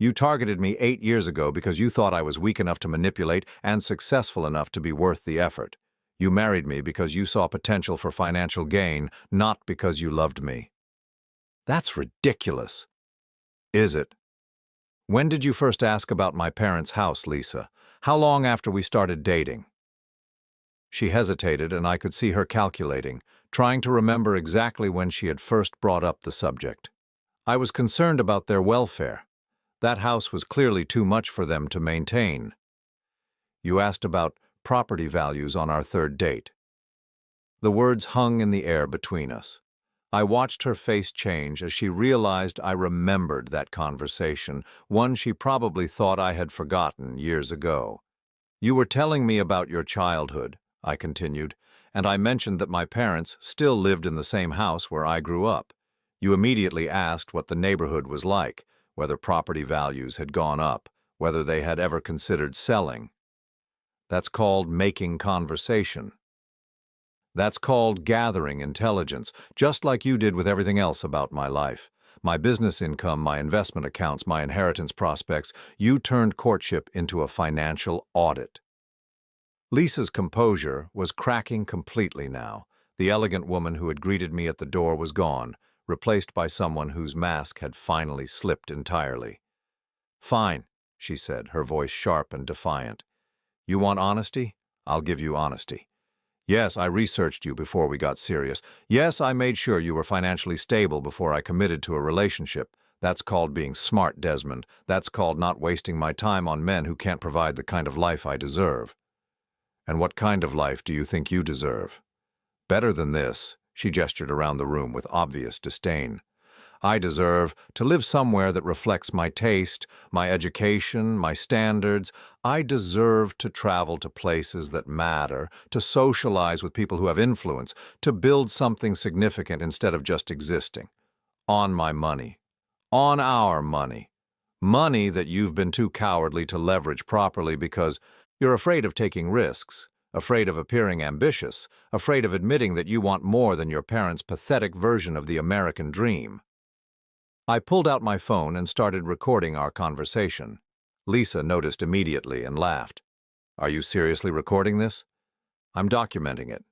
You targeted me 8 years ago because you thought I was weak enough to manipulate and successful enough to be worth the effort. You married me because you saw potential for financial gain, not because you loved me. That's ridiculous. Is it? When did you first ask about my parents' house, Lisa? How long after we started dating? She hesitated, and I could see her calculating, trying to remember exactly when she had first brought up the subject. I was concerned about their welfare. That house was clearly too much for them to maintain. You asked about property values on our third date." The words hung in the air between us. I watched her face change as she realized I remembered that conversation, one she probably thought I had forgotten years ago. "You were telling me about your childhood," I continued, "and I mentioned that my parents still lived in the same house where I grew up. You immediately asked what the neighborhood was like, whether property values had gone up, whether they had ever considered selling. That's called making conversation. That's called gathering intelligence, just like you did with everything else about my life. My business income, my investment accounts, my inheritance prospects. You turned courtship into a financial audit." Lisa's composure was cracking completely now. The elegant woman who had greeted me at the door was gone, replaced by someone whose mask had finally slipped entirely. "Fine," she said, her voice sharp and defiant. "You want honesty? I'll give you honesty. Yes, I researched you before we got serious. Yes, I made sure you were financially stable before I committed to a relationship. That's called being smart, Desmond. That's called not wasting my time on men who can't provide the kind of life I deserve." "And what kind of life do you think you deserve?" "Better than this," she gestured around the room with obvious disdain. "I deserve to live somewhere that reflects my taste, my education, my standards. I deserve to travel to places that matter, to socialize with people who have influence, to build something significant instead of just existing. On my money. On our money. Money that you've been too cowardly to leverage properly because you're afraid of taking risks, afraid of appearing ambitious, afraid of admitting that you want more than your parents' pathetic version of the American dream." I pulled out my phone and started recording our conversation. Lisa noticed immediately and laughed. "Are you seriously recording this?" "I'm documenting it.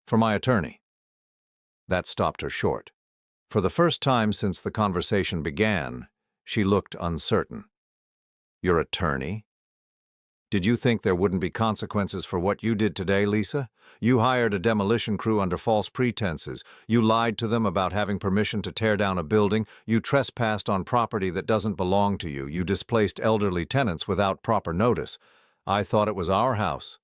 For my attorney." That stopped her short. For the first time since the conversation began, she looked uncertain. "Your attorney? Did you think there wouldn't be consequences for what you did today, Lisa? You hired a demolition crew under false pretenses. You lied to them about having permission to tear down a building. You trespassed on property that doesn't belong to you. You displaced elderly tenants without proper notice. I thought it was our house."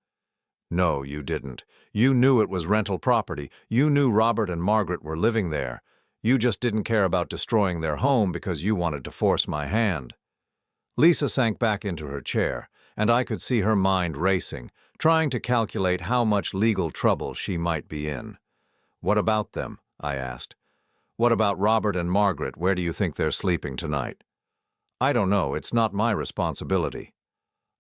"No, you didn't. You knew it was rental property. You knew Robert and Margaret were living there. You just didn't care about destroying their home because you wanted to force my hand." Lisa sank back into her chair, and I could see her mind racing, trying to calculate how much legal trouble she might be in. "What about them?" I asked. "What about Robert and Margaret? Where do you think they're sleeping tonight?" "I don't know. It's not my responsibility."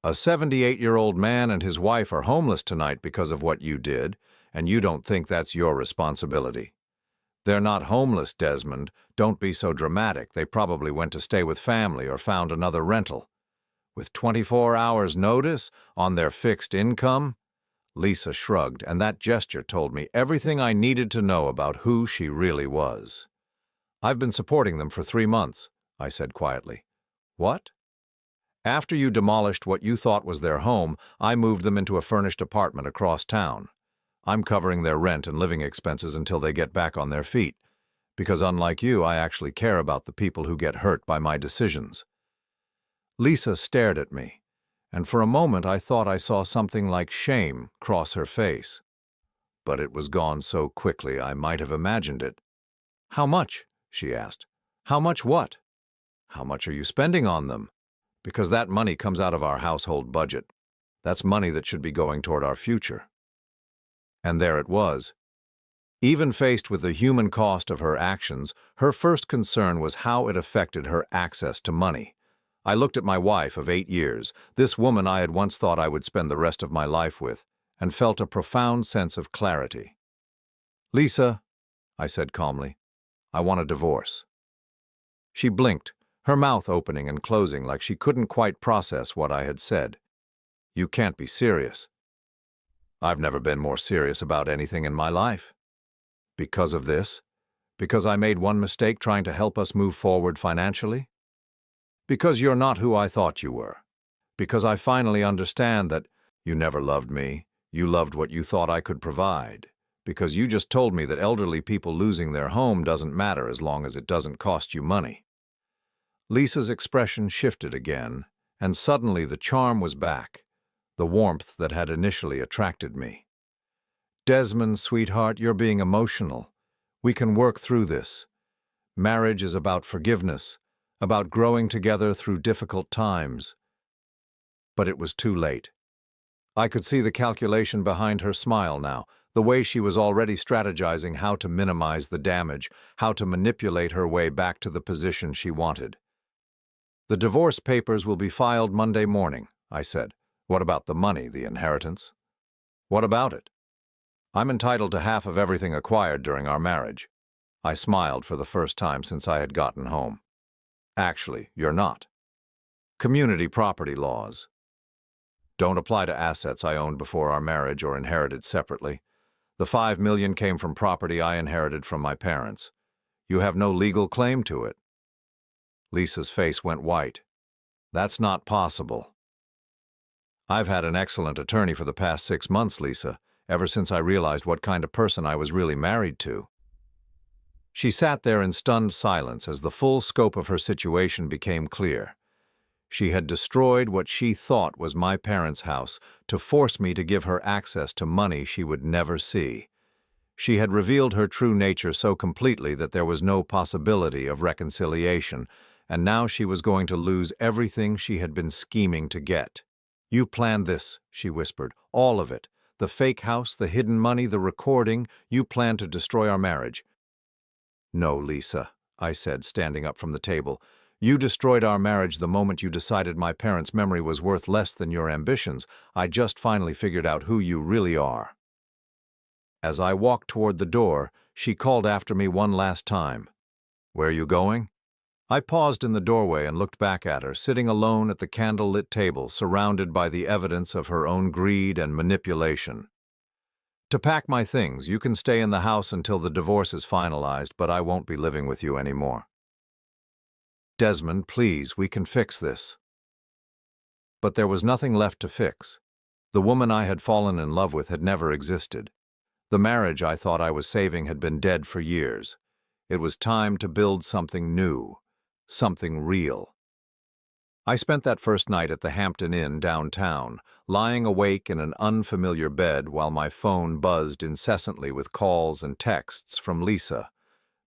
"A 78-year-old man and his wife are homeless tonight because of what you did, and you don't think that's your responsibility." "They're not homeless, Desmond. Don't be so dramatic. They probably went to stay with family or found another rental." "With 24 hours' notice? On their fixed income?" Lisa shrugged, and that gesture told me everything I needed to know about who she really was. "I've been supporting them for 3 months," I said quietly. "What?" "After you demolished what you thought was their home, I moved them into a furnished apartment across town. I'm covering their rent and living expenses until they get back on their feet, because unlike you, I actually care about the people who get hurt by my decisions." Lisa stared at me, and for a moment I thought I saw something like shame cross her face. But it was gone so quickly I might have imagined it. "How much?" she asked. "How much what?" "How much are you spending on them? Because that money comes out of our household budget. That's money that should be going toward our future." And there it was. Even faced with the human cost of her actions, her first concern was how it affected her access to money. I looked at my wife of 8 years, this woman I had once thought I would spend the rest of my life with, and felt a profound sense of clarity. "Lisa," I said calmly, "I want a divorce." She blinked, her mouth opening and closing like she couldn't quite process what I had said. "You can't be serious." "I've never been more serious about anything in my life." "Because of this? Because I made one mistake trying to help us move forward financially?" "Because you're not who I thought you were. Because I finally understand that you never loved me. You loved what you thought I could provide. Because you just told me that elderly people losing their home doesn't matter as long as it doesn't cost you money." Lisa's expression shifted again, and suddenly the charm was back. the warmth that had initially attracted me. "Desmond, sweetheart, you're being emotional. We can work through this. Marriage is about forgiveness, about growing together through difficult times." But it was too late. I could see the calculation behind her smile now, the way she was already strategizing how to minimize the damage, how to manipulate her way back to the position she wanted. "The divorce papers will be filed Monday morning," I said. "What about the money, the inheritance?" "What about it?" "I'm entitled to half of everything acquired during our marriage." I smiled for the first time since I had gotten home. "Actually, you're not. Community property laws don't apply to assets I owned before our marriage or inherited separately. The $5 million came from property I inherited from my parents. You have no legal claim to it." Lisa's face went white. "That's not possible." "I've had an excellent attorney for the past 6 months, Lisa, ever since I realized what kind of person I was really married to." She sat there in stunned silence as the full scope of her situation became clear. She had destroyed what she thought was my parents' house to force me to give her access to money she would never see. She had revealed her true nature so completely that there was no possibility of reconciliation, and now she was going to lose everything she had been scheming to get. "You planned this," she whispered. "All of it. The fake house, the hidden money, the recording. You planned to destroy our marriage." "No, Lisa," I said, standing up from the table. "You destroyed our marriage the moment you decided my parents' memory was worth less than your ambitions. I just finally figured out who you really are." As I walked toward the door, she called after me one last time. "Where are you going?" I paused in the doorway and looked back at her, sitting alone at the candle-lit table, surrounded by the evidence of her own greed and manipulation. "To pack my things. You can stay in the house until the divorce is finalized, but I won't be living with you anymore." "Desmond, please, we can fix this." But there was nothing left to fix. The woman I had fallen in love with had never existed. The marriage I thought I was saving had been dead for years. It was time to build something new, something real. I spent that first night at the Hampton Inn downtown, lying awake in an unfamiliar bed while my phone buzzed incessantly with calls and texts from Lisa.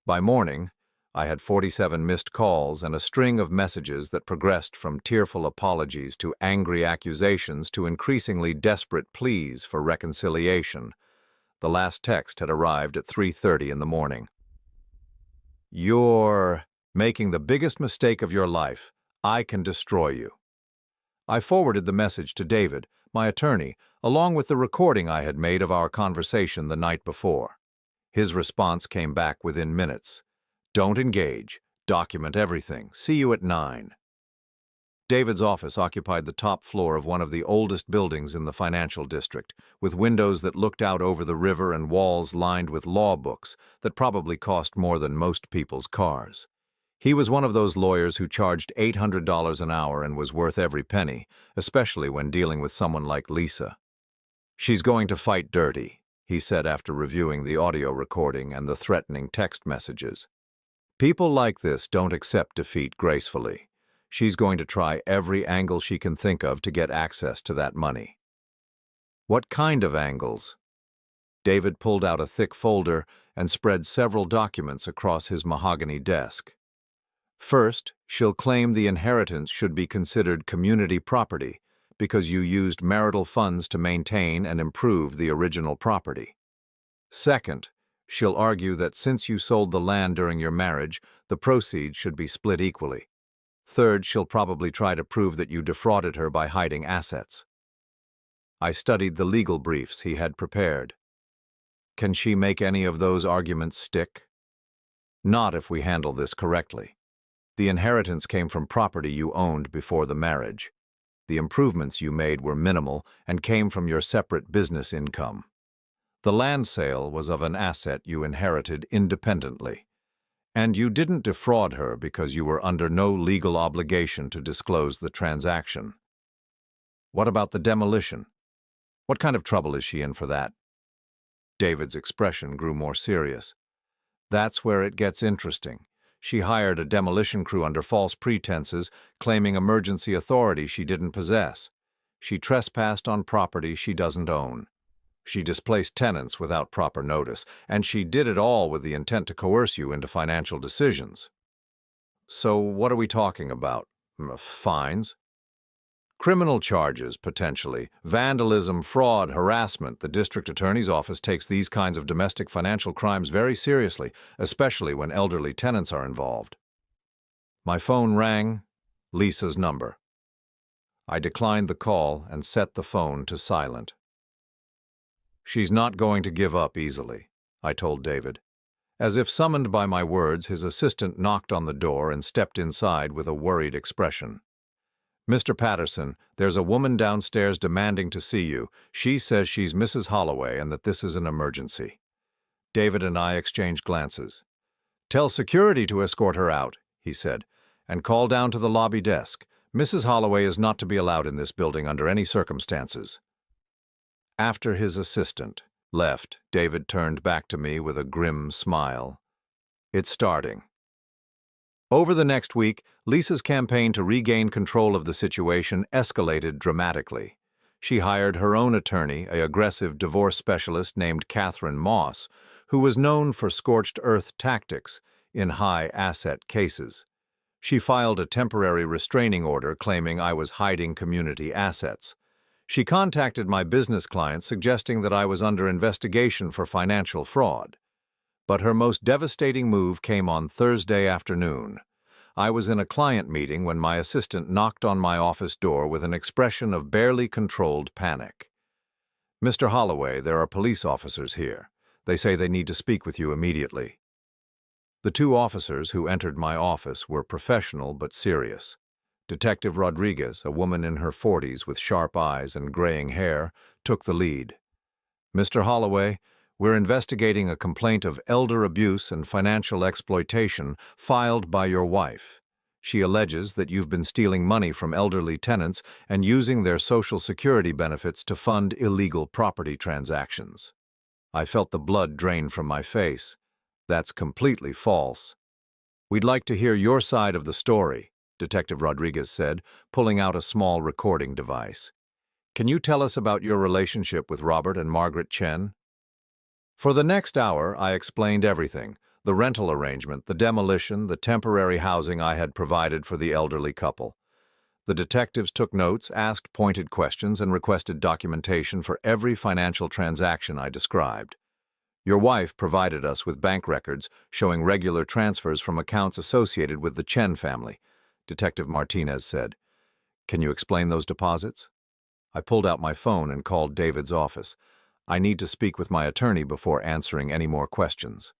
By morning, I had 47 missed calls and a string of messages that progressed from tearful apologies to angry accusations to increasingly desperate pleas for reconciliation. The last text had arrived at 3:30 in the morning. "You're making the biggest mistake of your life. I can destroy you." I forwarded the message to David, my attorney, along with the recording I had made of our conversation the night before. His response came back within minutes. "Don't engage. Document everything. See you at 9. David's office occupied the top floor of one of the oldest buildings in the financial district, with windows that looked out over the river and walls lined with law books that probably cost more than most people's cars. He was one of those lawyers who charged $800 an hour and was worth every penny, especially when dealing with someone like Lisa. "She's going to fight dirty," he said after reviewing the audio recording and the threatening text messages. "People like this don't accept defeat gracefully. She's going to try every angle she can think of to get access to that money." "What kind of angles?" David pulled out a thick folder and spread several documents across his mahogany desk. "First, she'll claim the inheritance should be considered community property because you used marital funds to maintain and improve the original property. Second, she'll argue that since you sold the land during your marriage, the proceeds should be split equally. Third, she'll probably try to prove that you defrauded her by hiding assets." I studied the legal briefs he had prepared. "Can she make any of those arguments stick?" "Not if we handle this correctly. The inheritance came from property you owned before the marriage. The improvements you made were minimal and came from your separate business income. The land sale was of an asset you inherited independently. And you didn't defraud her because you were under no legal obligation to disclose the transaction." "What about the demolition? What kind of trouble is she in for that?" David's expression grew more serious. "That's where it gets interesting. She hired a demolition crew under false pretenses, claiming emergency authority she didn't possess. She trespassed on property she doesn't own. She displaced tenants without proper notice, and she did it all with the intent to coerce you into financial decisions. So what are we talking about? Fines? Criminal charges, potentially. Vandalism, fraud, harassment. The district attorney's office takes these kinds of domestic financial crimes very seriously, especially when elderly tenants are involved. My phone rang. Lisa's number. I declined the call and set the phone to silent. She's not going to give up easily, I told David. As if summoned by my words, his assistant knocked on the door and stepped inside with a worried expression. "Mr. Patterson, there's a woman downstairs demanding to see you. She says she's Mrs. Holloway and that this is an emergency." David and I exchanged glances. "Tell security to escort her out," he said, "and call down to the lobby desk. Mrs. Holloway is not to be allowed in this building under any circumstances." After his assistant left, David turned back to me with a grim smile. "It's starting." Over the next week, Lisa's campaign to regain control of the situation escalated dramatically. She hired her own attorney, an aggressive divorce specialist named Catherine Moss, who was known for scorched earth tactics in high-asset cases. She filed a temporary restraining order claiming I was hiding community assets. She contacted my business clients suggesting that I was under investigation for financial fraud. But her most devastating move came on Thursday afternoon. I was in a client meeting when my assistant knocked on my office door with an expression of barely controlled panic. "Mr. Holloway, there are police officers here. They say they need to speak with you immediately." The two officers who entered my office were professional but serious. Detective Rodriguez, a woman in her 40s with sharp eyes and graying hair, took the lead. "Mr. Holloway, we're investigating a complaint of elder abuse and financial exploitation filed by your wife. She alleges that you've been stealing money from elderly tenants and using their Social Security benefits to fund illegal property transactions." I felt the blood drain from my face. "That's completely false." "We'd like to hear your side of the story," Detective Rodriguez said, pulling out a small recording device. "Can you tell us about your relationship with Robert and Margaret Chen?" For the next hour, I explained everything: the rental arrangement, the demolition, the temporary housing I had provided for the elderly couple. The detectives took notes, asked pointed questions, and requested documentation for every financial transaction I described. "Your wife provided us with bank records showing regular transfers from accounts associated with the Chen family," Detective Martinez said. "Can you explain those deposits?" I pulled out my phone and called David's office. "I need to speak with my attorney before answering any more questions."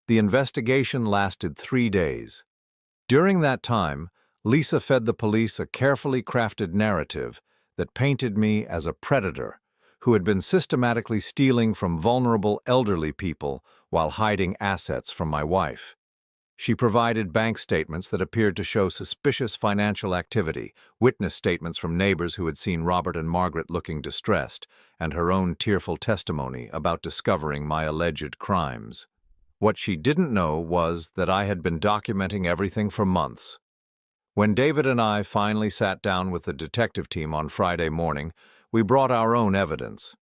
The investigation lasted 3 days. During that time, Lisa fed the police a carefully crafted narrative that painted me as a predator who had been systematically stealing from vulnerable elderly people while hiding assets from my wife. She provided bank statements that appeared to show suspicious financial activity, witness statements from neighbors who had seen Robert and Margaret looking distressed, and her own tearful testimony about discovering my alleged crimes. What she didn't know was that I had been documenting everything for months. When David and I finally sat down with the detective team on Friday morning, we brought our own evidence: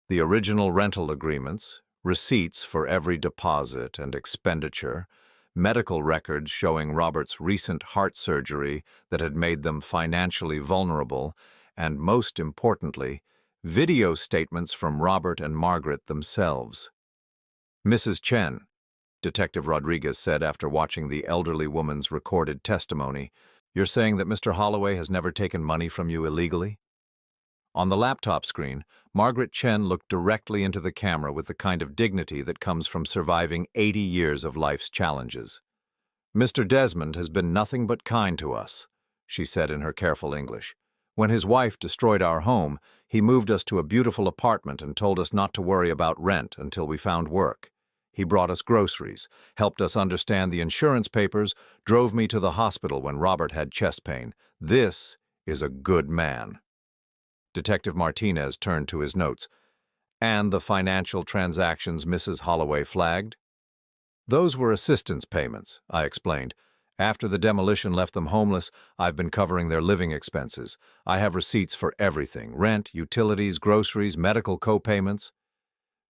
the original rental agreements, receipts for every deposit and expenditure, medical records showing Robert's recent heart surgery that had made them financially vulnerable, and most importantly, video statements from Robert and Margaret themselves. "Mrs. Chen," Detective Rodriguez said after watching the elderly woman's recorded testimony, "you're saying that Mr. Holloway has never taken money from you illegally?" On the laptop screen, Margaret Chen looked directly into the camera with the kind of dignity that comes from surviving 80 years of life's challenges. "Mr. Desmond has been nothing but kind to us," she said in her careful English. "When his wife destroyed our home, he moved us to a beautiful apartment and told us not to worry about rent until we found work. He brought us groceries, helped us understand the insurance papers, drove me to the hospital when Robert had chest pain. This is a good man." Detective Martinez turned to his notes. "And the financial transactions Mrs. Holloway flagged?" "Those were assistance payments," I explained. After the demolition left them homeless, I've been covering their living expenses. I have receipts for everything: rent, utilities, groceries, medical co-payments.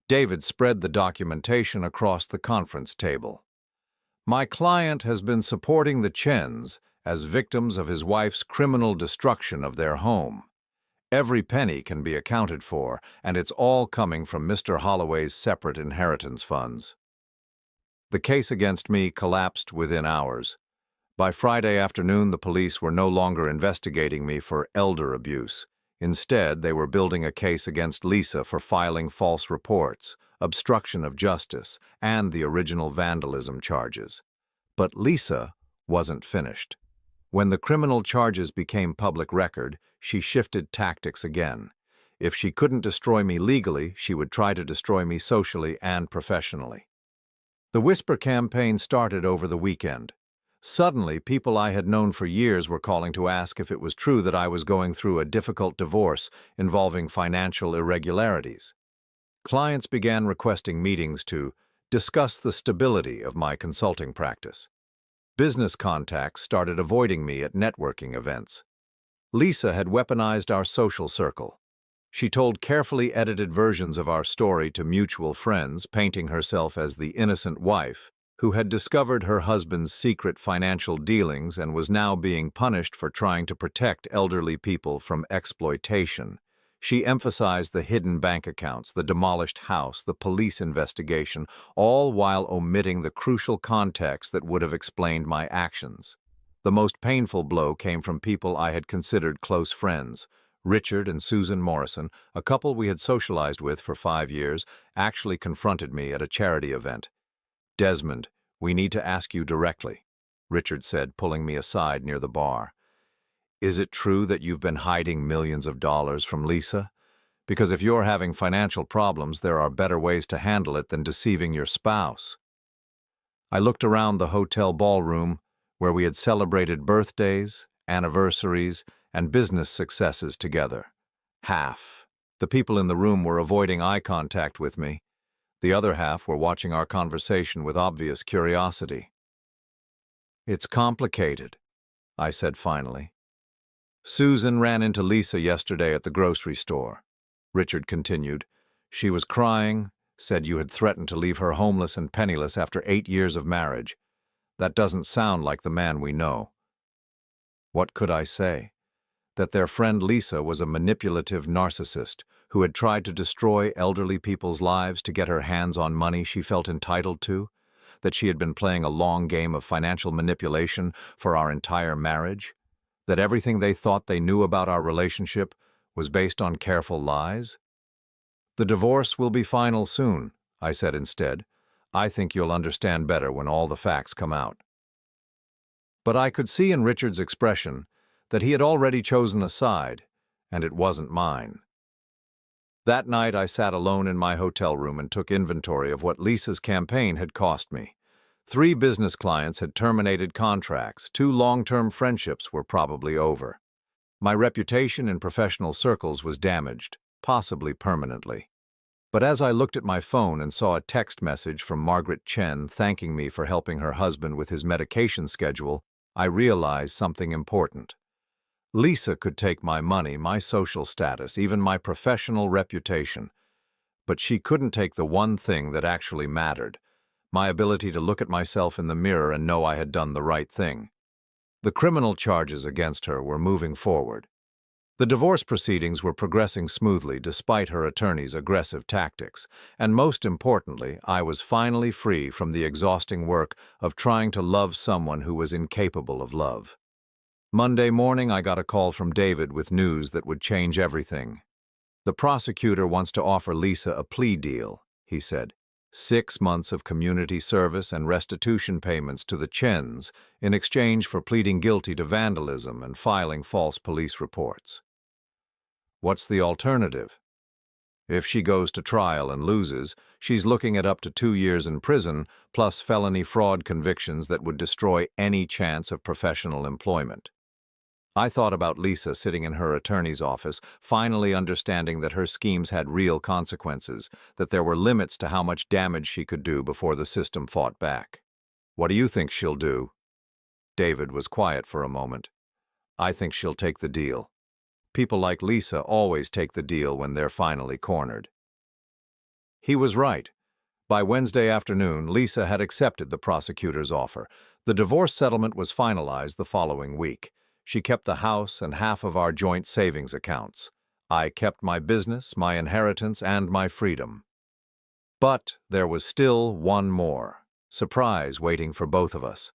David spread the documentation across the conference table. My client has been supporting the Chens as victims of his wife's criminal destruction of their home. Every penny can be accounted for, and it's all coming from Mr. Holloway's separate inheritance funds. The case against me collapsed within hours. By Friday afternoon, the police were no longer investigating me for elder abuse. Instead, they were building a case against Lisa for filing false reports, obstruction of justice, and the original vandalism charges. But Lisa wasn't finished. When the criminal charges became public record, she shifted tactics again. If she couldn't destroy me legally, she would try to destroy me socially and professionally. The Whisper campaign started over the weekend. Suddenly, people I had known for years were calling to ask if it was true that I was going through a difficult divorce involving financial irregularities. Clients began requesting meetings to discuss the stability of my consulting practice. Business contacts started avoiding me at networking events. Lisa had weaponized our social circle. She told carefully edited versions of our story to mutual friends, painting herself as the innocent wife who had discovered her husband's secret financial dealings and was now being punished for trying to protect elderly people from exploitation. She emphasized the hidden bank accounts, the demolished house, the police investigation, all while omitting the crucial context that would have explained my actions. The most painful blow came from people I had considered close friends. Richard and Susan Morrison, a couple we had socialized with for 5 years, actually confronted me at a charity event. "Desmond, we need to ask you directly," Richard said, pulling me aside near the bar. "Is it true that you've been hiding millions of dollars from Lisa? Because if you're having financial problems, there are better ways to handle it than deceiving your spouse." I looked around the hotel ballroom where we had celebrated birthdays, anniversaries, and business successes together. Half. The people in the room were avoiding eye contact with me. The other half were watching our conversation with obvious curiosity. "It's complicated," I said finally. "Susan ran into Lisa yesterday at the grocery store," Richard continued. "She was crying, said you had threatened to leave her homeless and penniless after 8 years of marriage. That doesn't sound like the man we know." What could I say? That their friend Lisa was a manipulative narcissist who had tried to destroy elderly people's lives to get her hands on money she felt entitled to? That she had been playing a long game of financial manipulation for our entire marriage? That everything they thought they knew about our relationship was based on careful lies? "The divorce will be final soon," I said instead. "I think you'll understand better when all the facts come out." But I could see in Richard's expression that he had already chosen a side, and it wasn't mine. That night I sat alone in my hotel room and took inventory of what Lisa's campaign had cost me. 3 business clients had terminated contracts, 2 long-term friendships were probably over. My reputation in professional circles was damaged, possibly permanently. But as I looked at my phone and saw a text message from Margaret Chen thanking me for helping her husband with his medication schedule, I realized something important. Lisa could take my money, my social status, even my professional reputation. But she couldn't take the one thing that actually mattered: my ability to look at myself in the mirror and know I had done the right thing. The criminal charges against her were moving forward. The divorce proceedings were progressing smoothly despite her attorney's aggressive tactics, and most importantly, I was finally free from the exhausting work of trying to love someone who was incapable of love. Monday morning, I got a call from David with news that would change everything. "The prosecutor wants to offer Lisa a plea deal," he said. 6 months of community service and restitution payments to the Chens in exchange for pleading guilty to vandalism and filing false police reports. What's the alternative? If she goes to trial and loses, she's looking at up to 2 years in prison, plus felony fraud convictions that would destroy any chance of professional employment. I thought about Lisa sitting in her attorney's office, finally understanding that her schemes had real consequences, that there were limits to how much damage she could do before the system fought back. "What do you think she'll do?" David was quiet for a moment. "I think she'll take the deal. People like Lisa always take the deal when they're finally cornered." He was right. By Wednesday afternoon, Lisa had accepted the prosecutor's offer. The divorce settlement was finalized the following week. She kept the house and half of our joint savings accounts. I kept my business, my inheritance, and my freedom. But there was still one more surprise waiting for both of us.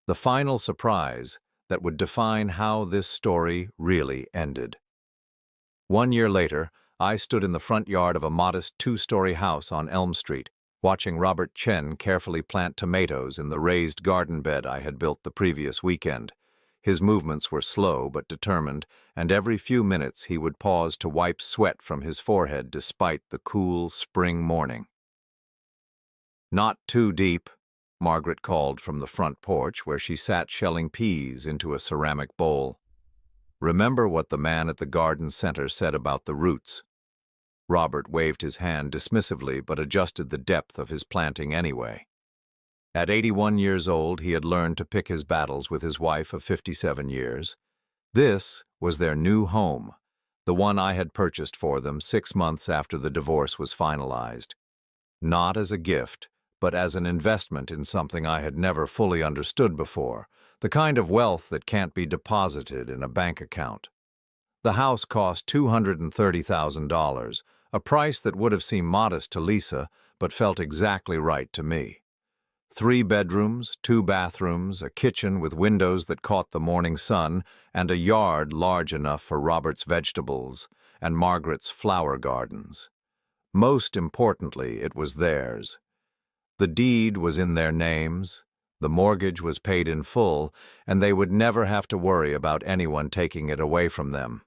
The final surprise that would define how this story really ended. 1 year later, I stood in the front yard of a modest two-story house on Elm Street, watching Robert Chen carefully plant tomatoes in the raised garden bed I had built the previous weekend. His movements were slow but determined, and every few minutes he would pause to wipe sweat from his forehead despite the cool spring morning. "Not too deep," Margaret called from the front porch where she sat shelling peas into a ceramic bowl. "Remember what the man at the garden center said about the roots." Robert waved his hand dismissively but adjusted the depth of his planting anyway. At 81 years old, he had learned to pick his battles with his wife of 57 years. This was their new home, the one I had purchased for them 6 months after the divorce was finalized. Not as a gift, but as an investment in something I had never fully understood before, the kind of wealth that can't be deposited in a bank account. The house cost $230,000, a price that would have seemed modest to Lisa, but felt exactly right to me. 3 bedrooms, 2 bathrooms, a kitchen with windows that caught the morning sun, and a yard large enough for Robert's vegetables and Margaret's flower gardens. Most importantly, it was theirs. The deed was in their names, the mortgage was paid in full, and they would never have to worry about anyone taking it away from them.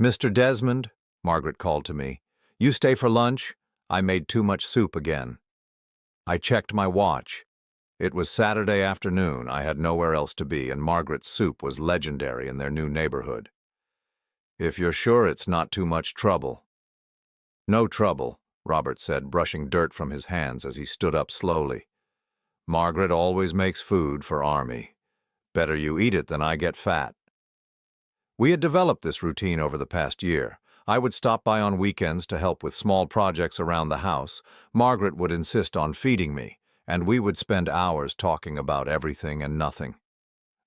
"Mr. Desmond," Margaret called to me, "you stay for lunch? I made too much soup again." I checked my watch. It was Saturday afternoon, I had nowhere else to be, and Margaret's soup was legendary in their new neighborhood. "If you're sure it's not too much trouble." "No trouble," Robert said, brushing dirt from his hands as he stood up slowly. "Margaret always makes food for Army. Better you eat it than I get fat." We had developed this routine over the past year. I would stop by on weekends to help with small projects around the house. Margaret would insist on feeding me, and we would spend hours talking about everything and nothing.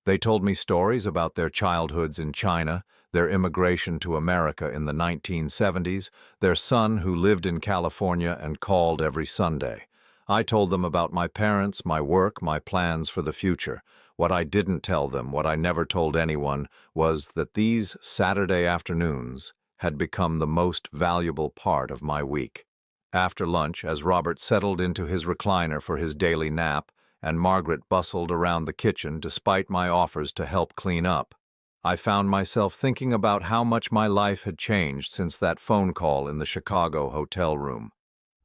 They told me stories about their childhoods in China, their immigration to America in the 1970s, their son who lived in California and called every Sunday. I told them about my parents, my work, my plans for the future. What I didn't tell them, what I never told anyone, was that these Saturday afternoons had become the most valuable part of my week. After lunch, as Robert settled into his recliner for his daily nap, and Margaret bustled around the kitchen despite my offers to help clean up, I found myself thinking about how much my life had changed since that phone call in the Chicago hotel room.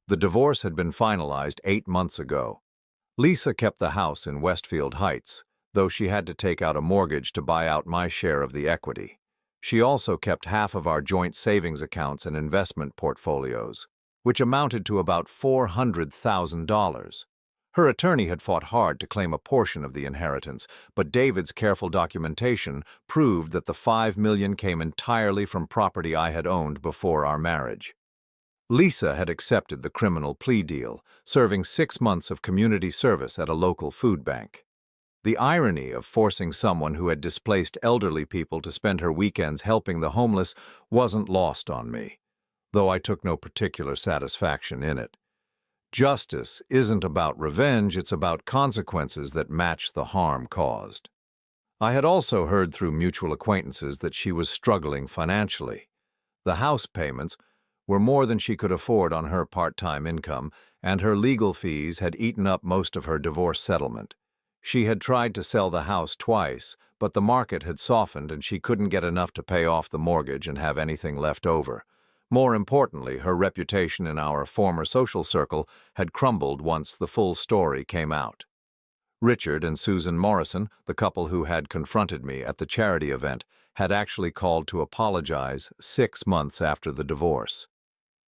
The divorce had been finalized 8 months ago. Lisa kept the house in Westfield Heights, though she had to take out a mortgage to buy out my share of the equity. She also kept half of our joint savings accounts and investment portfolios, which amounted to about $400,000. Her attorney had fought hard to claim a portion of the inheritance, but David's careful documentation proved that the $5 million came entirely from property I had owned before our marriage. Lisa had accepted the criminal plea deal, serving 6 months of community service at a local food bank. The irony of forcing someone who had displaced elderly people to spend her weekends helping the homeless wasn't lost on me, though I took no particular satisfaction in it. Justice isn't about revenge, it's about consequences that match the harm caused. I had also heard through mutual acquaintances that she was struggling financially. The house payments were more than she could afford on her part-time income, and her legal fees had eaten up most of her divorce settlement. She had tried to sell the house twice, but the market had softened and she couldn't get enough to pay off the mortgage and have anything left over. More importantly, her reputation in our former social circle had crumbled once the full story came out. Richard and Susan Morrison, the couple who had confronted me at the charity event, had actually called to apologize 6 months after the divorce.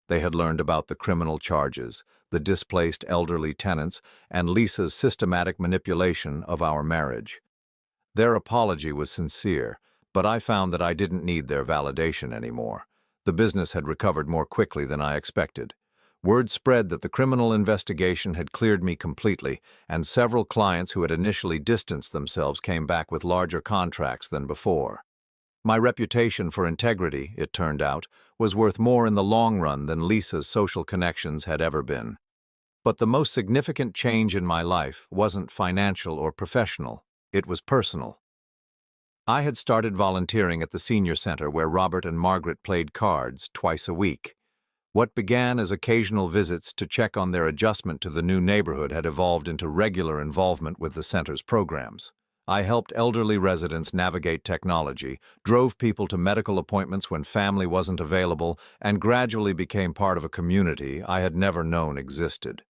They had learned about the criminal charges, the displaced elderly tenants, and Lisa's systematic manipulation of our marriage. Their apology was sincere, but I found that I didn't need their validation anymore. The business had recovered more quickly than I expected. Word spread that the criminal investigation had cleared me completely, and several clients who had initially distanced themselves came back with larger contracts than before. My reputation for integrity, it turned out, was worth more in the long run than Lisa's social connections had ever been. But the most significant change in my life wasn't financial or professional, it was personal. I had started volunteering at the senior center where Robert and Margaret played cards twice a week. What began as occasional visits to check on their adjustment to the new neighborhood had evolved into regular involvement with the center's programs. I helped elderly residents navigate technology, drove people to medical appointments when family wasn't available, and gradually became part of a community I had never known existed.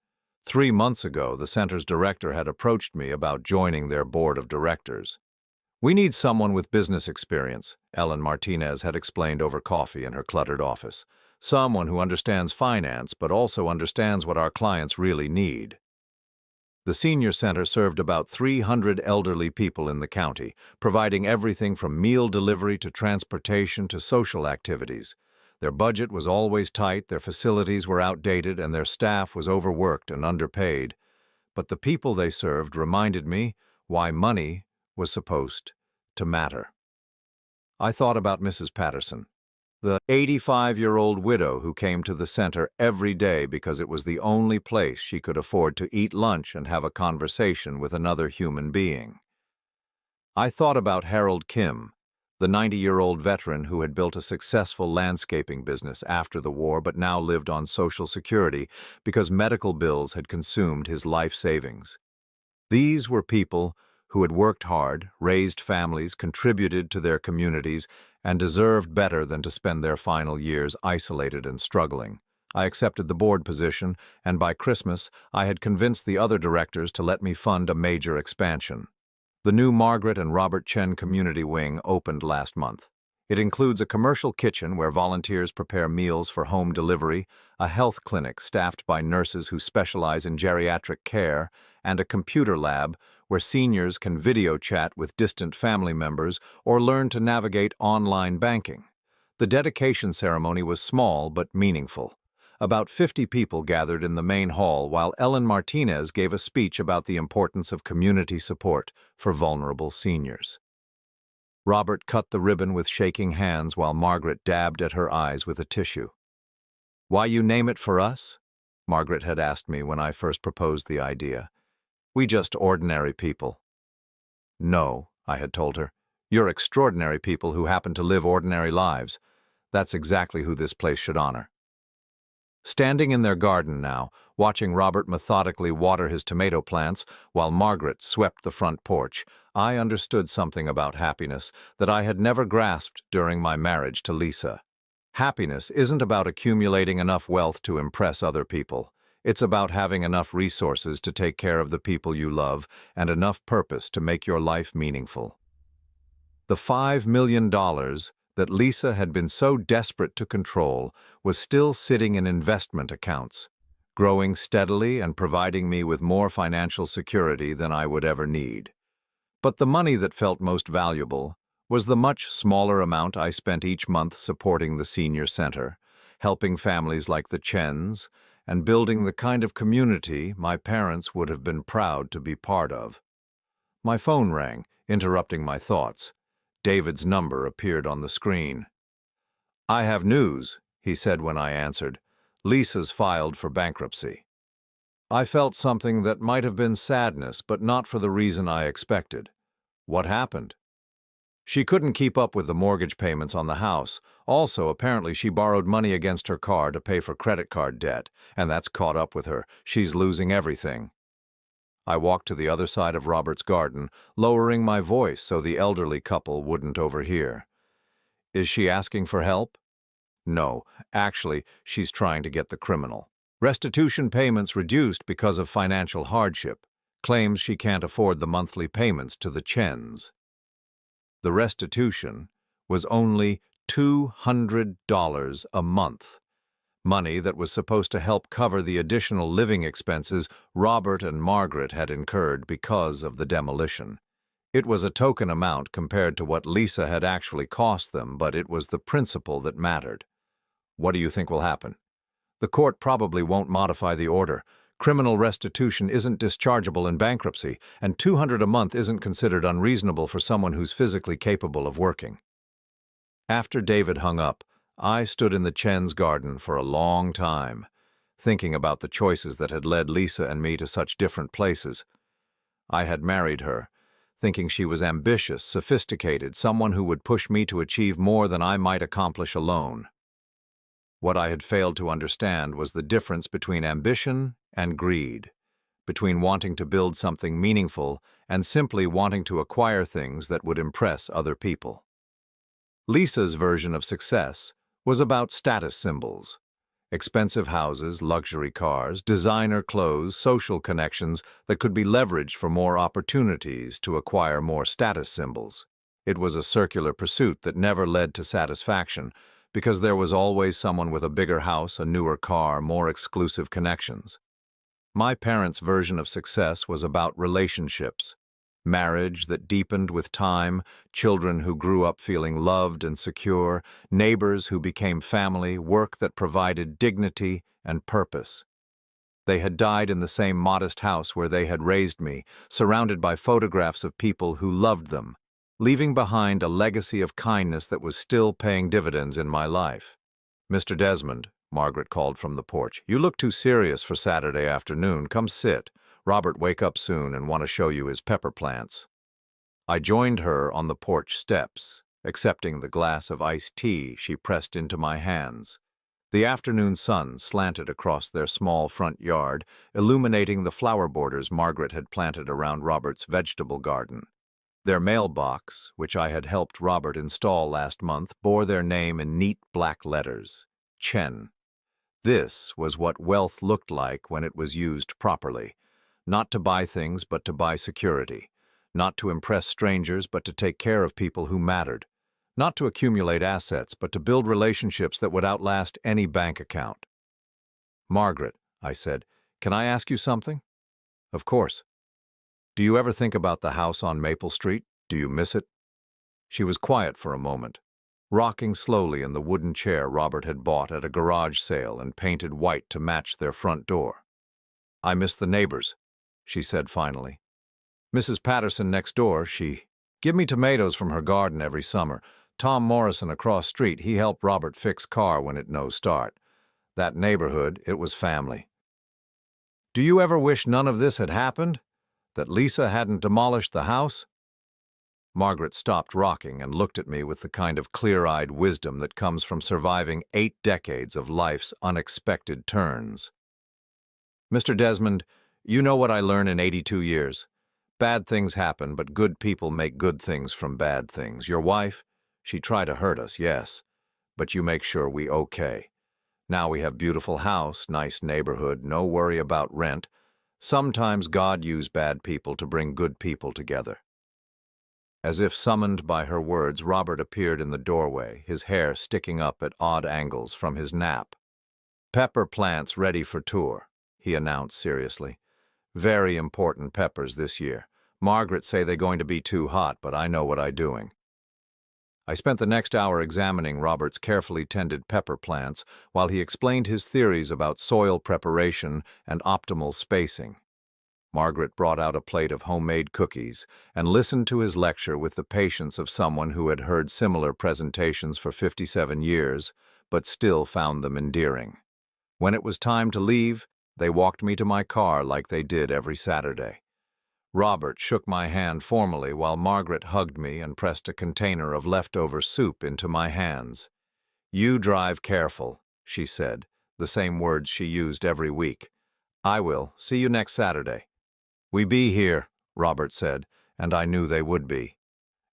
3 months ago, the center's director had approached me about joining their board of directors. "We need someone with business experience," Ellen Martinez had explained over coffee in her cluttered office. "Someone who understands finance but also understands what our clients really need." The senior center served about 300 elderly people in the county, providing everything from meal delivery to transportation to social activities. Their budget was always tight, their facilities were outdated, and their staff was overworked and underpaid. But the people they served reminded me why money was supposed to matter. I thought about Mrs. Patterson, the 85-year-old widow who came to the center every day because it was the only place she could afford to eat lunch and have a conversation with another human being. I thought about Harold Kim, the 90-year-old veteran who had built a successful landscaping business after the war but now lived on Social Security because medical bills had consumed his life savings. These were people who had worked hard, raised families, contributed to their communities, and deserved better than to spend their final years isolated and struggling. I accepted the board position, and by Christmas, I had convinced the other directors to let me fund a major expansion. The new Margaret and Robert Chen Community Wing opened last month. It includes a commercial kitchen where volunteers prepare meals for home delivery, a health clinic staffed by nurses who specialize in geriatric care, and a computer lab where seniors can video chat with distant family members or learn to navigate online banking. The dedication ceremony was small but meaningful. About 50 people gathered in the main hall while Ellen Martinez gave a speech about the importance of community support for vulnerable seniors. Robert cut the ribbon with shaking hands while Margaret dabbed at her eyes with a tissue. "Why you name it for us?" Margaret had asked me when I first proposed the idea. "We just ordinary people." "No," I had told her. "You're extraordinary people who happen to live ordinary lives. That's exactly who this place should honor." Standing in their garden now, watching Robert methodically water his tomato plants while Margaret swept the front porch, I understood something about happiness that I had never grasped during my marriage to Lisa. Happiness isn't about accumulating enough wealth to impress other people. It's about having enough resources to take care of the people you love and enough purpose to make your life meaningful. The $5 million that Lisa had been so desperate to control was still sitting in investment accounts, growing steadily and providing me with more financial security than I would ever need. But the money that felt most valuable was the much smaller amount I spent each month supporting the senior center, helping families like the Chens, and building the kind of community my parents would have been proud to be part of. My phone rang, interrupting my thoughts. David's number appeared on the screen. "I have news," he said when I answered. "Lisa's filed for bankruptcy." I felt something that might have been sadness, but not for the reason I expected. What happened? She couldn't keep up with the mortgage payments on the house. Also, apparently she borrowed money against her car to pay for credit card debt, and that's caught up with her. She's losing everything. I walked to the other side of Robert's garden, lowering my voice so the elderly couple wouldn't overhear. "Is she asking for help?" "No, actually, she's trying to get the criminal. Restitution payments reduced because of financial hardship. Claims she can't afford the monthly payments to the Chens." The restitution was only $200 a month. Money that was supposed to help cover the additional living expenses Robert and Margaret had incurred because of the demolition. It was a token amount compared to what Lisa had actually cost them, but it was the principle that mattered. What do you think will happen? The court probably won't modify the order. Criminal restitution isn't dischargeable in bankruptcy, and $200 a month isn't considered unreasonable for someone who's physically capable of working. After David hung up, I stood in the Chen's garden for a long time, thinking about the choices that had led Lisa and me to such different places. I had married her, thinking she was ambitious, sophisticated, someone who would push me to achieve more than I might accomplish alone. What I had failed to understand was the difference between ambition and greed, between wanting to build something meaningful and simply wanting to acquire things that would impress other people. Lisa's version of success was about status symbols. Expensive houses, luxury cars, designer clothes, social connections that could be leveraged for more opportunities to acquire more status symbols. It was a circular pursuit that never led to satisfaction, because there was always someone with a bigger house, a newer car, more exclusive connections. My parents' version of success was about relationships. Marriage that deepened with time, children who grew up feeling loved and secure, neighbors who became family, work that provided dignity and purpose. They had died in the same modest house where they had raised me, surrounded by photographs of people who loved them, leaving behind a legacy of kindness that was still paying dividends in my life. "Mr. Desmond," Margaret called from the porch, "you look too serious for Saturday afternoon. Come sit. Robert wake up soon and want to show you his pepper plants." I joined her on the porch steps, accepting the glass of iced tea she pressed into my hands. The afternoon sun slanted across their small front yard, illuminating the flower borders Margaret had planted around Robert's vegetable garden. Their mailbox, which I had helped Robert install last month, bore their name in neat black letters, Chen. This was what wealth looked like when it was used properly. Not to buy things, but to buy security. Not to impress strangers, but to take care of people who mattered. Not to accumulate assets, but to build relationships that would outlast any bank account. "Margaret," I said, "can I ask you something?" "Of course." "Do you ever think about the house on Maple Street? Do you miss it?" She was quiet for a moment, rocking slowly in the wooden chair Robert had bought at a garage sale and painted white to match their front door. "I miss the neighbors," she said finally. "Mrs. Patterson next door, she give me tomatoes from her garden every summer. Tom Morrison across street, he helped Robert fix car when it no start. That neighborhood, it was family." "Do you ever wish none of this had happened? That Lisa hadn't demolished the house?" Margaret stopped rocking and looked at me with the kind of clear-eyed wisdom that comes from surviving 8 decades of life's unexpected turns. "Mr. Desmond, you know what I learned in 82 years. Bad things happen, but good people make good things from bad things. Your wife, she tried to hurt us, yes, but you make sure we okay. Now we have beautiful house, nice neighborhood, no worry about rent. Sometimes God used bad people to bring good people together." As if summoned by her words, Robert appeared in the doorway, his hair sticking up at odd angles from his nap. "Pepper plants ready for tour," he announced seriously. "Very important peppers this year. Margaret say they're going to be too hot, but I know what I'm doing." I spent the next hour examining Robert's carefully tended pepper plants while he explained his theories about soil preparation and optimal spacing. Margaret brought out a plate of homemade cookies and listened to his lecture with the patience of someone who had heard similar presentations for 57 years, but still found them endearing. When it was time to leave, they walked me to my car like they did every Saturday. Robert shook my hand formally while Margaret hugged me and pressed a container of leftover soup into my hands. "You drive careful," she said, the same words she used every week. "I will. See you next Saturday." "We be here," Robert said, and I knew they would be.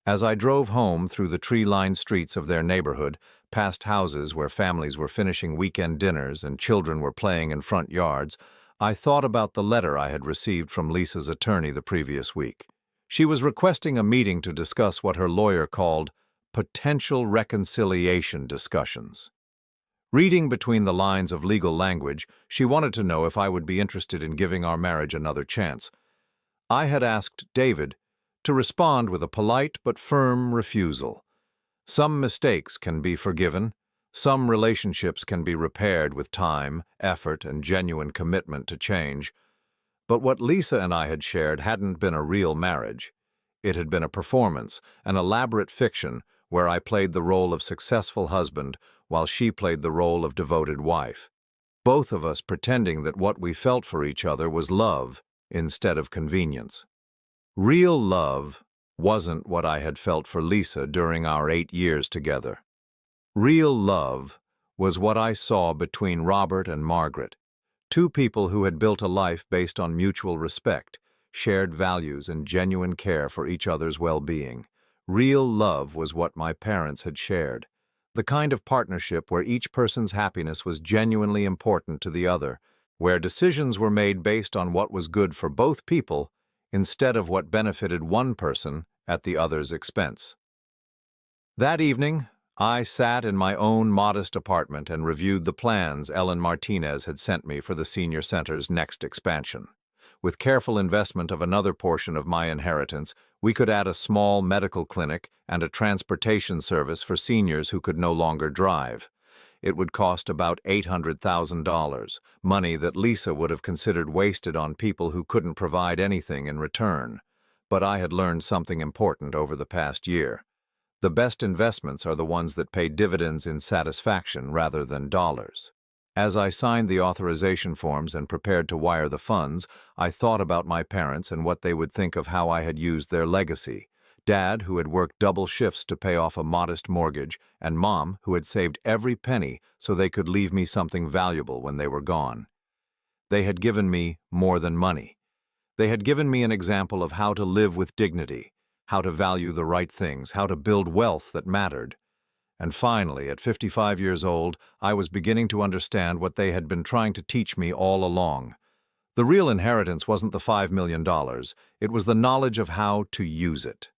As I drove home through the tree-lined streets of their neighborhood, past houses where families were finishing weekend dinners and children were playing in front yards, I thought about the letter I had received from Lisa's attorney the previous week. She was requesting a meeting to discuss what her lawyer called potential reconciliation discussions. Reading between the lines of legal language, she wanted to know if I would be interested in giving our marriage another chance. I had asked David to respond with a polite but firm refusal. Some mistakes can be forgiven. Some relationships can be repaired with time, effort, and genuine commitment to change. But what Lisa and I had shared hadn't been a real marriage. It had been a performance, an elaborate fiction where I played the role of successful husband while she played the role of devoted wife. Both of us pretending that what we felt for each other was love instead of convenience. Real love wasn't what I had felt for Lisa during our 8 years together. Real love was what I saw between Robert and Margaret, two people who had built a life based on mutual respect, shared values, and genuine care for each other's well-being. Real love was what my parents had shared, the kind of partnership where each person's happiness was genuinely important to the other, where decisions were made based on what was good for both people instead of what benefited one person at the other's expense. That evening, I sat in my own modest apartment and reviewed the plans Ellen Martinez had sent me for the senior center's next expansion. With careful investment of another portion of my inheritance, we could add a small medical clinic and a transportation service for seniors who could no longer drive. It would cost about $800,000, money that Lisa would have considered wasted on people who couldn't provide anything in return. But I had learned something important over the past year. The best investments are the ones that pay dividends in satisfaction rather than dollars. As I signed the authorization forms and prepared to wire the funds, I thought about my parents and what they would think of how I had used their legacy. Dad, who had worked double shifts to pay off a modest mortgage, and Mom, who had saved every penny so they could leave me something valuable when they were gone. They had given me more than money. They had given me an example of how to live with dignity, how to value the right things, how to build wealth that mattered. And finally, at 55 years old, I was beginning to understand what they had been trying to teach me all along. The real inheritance wasn't the $5 million, it was the knowledge of how to use it.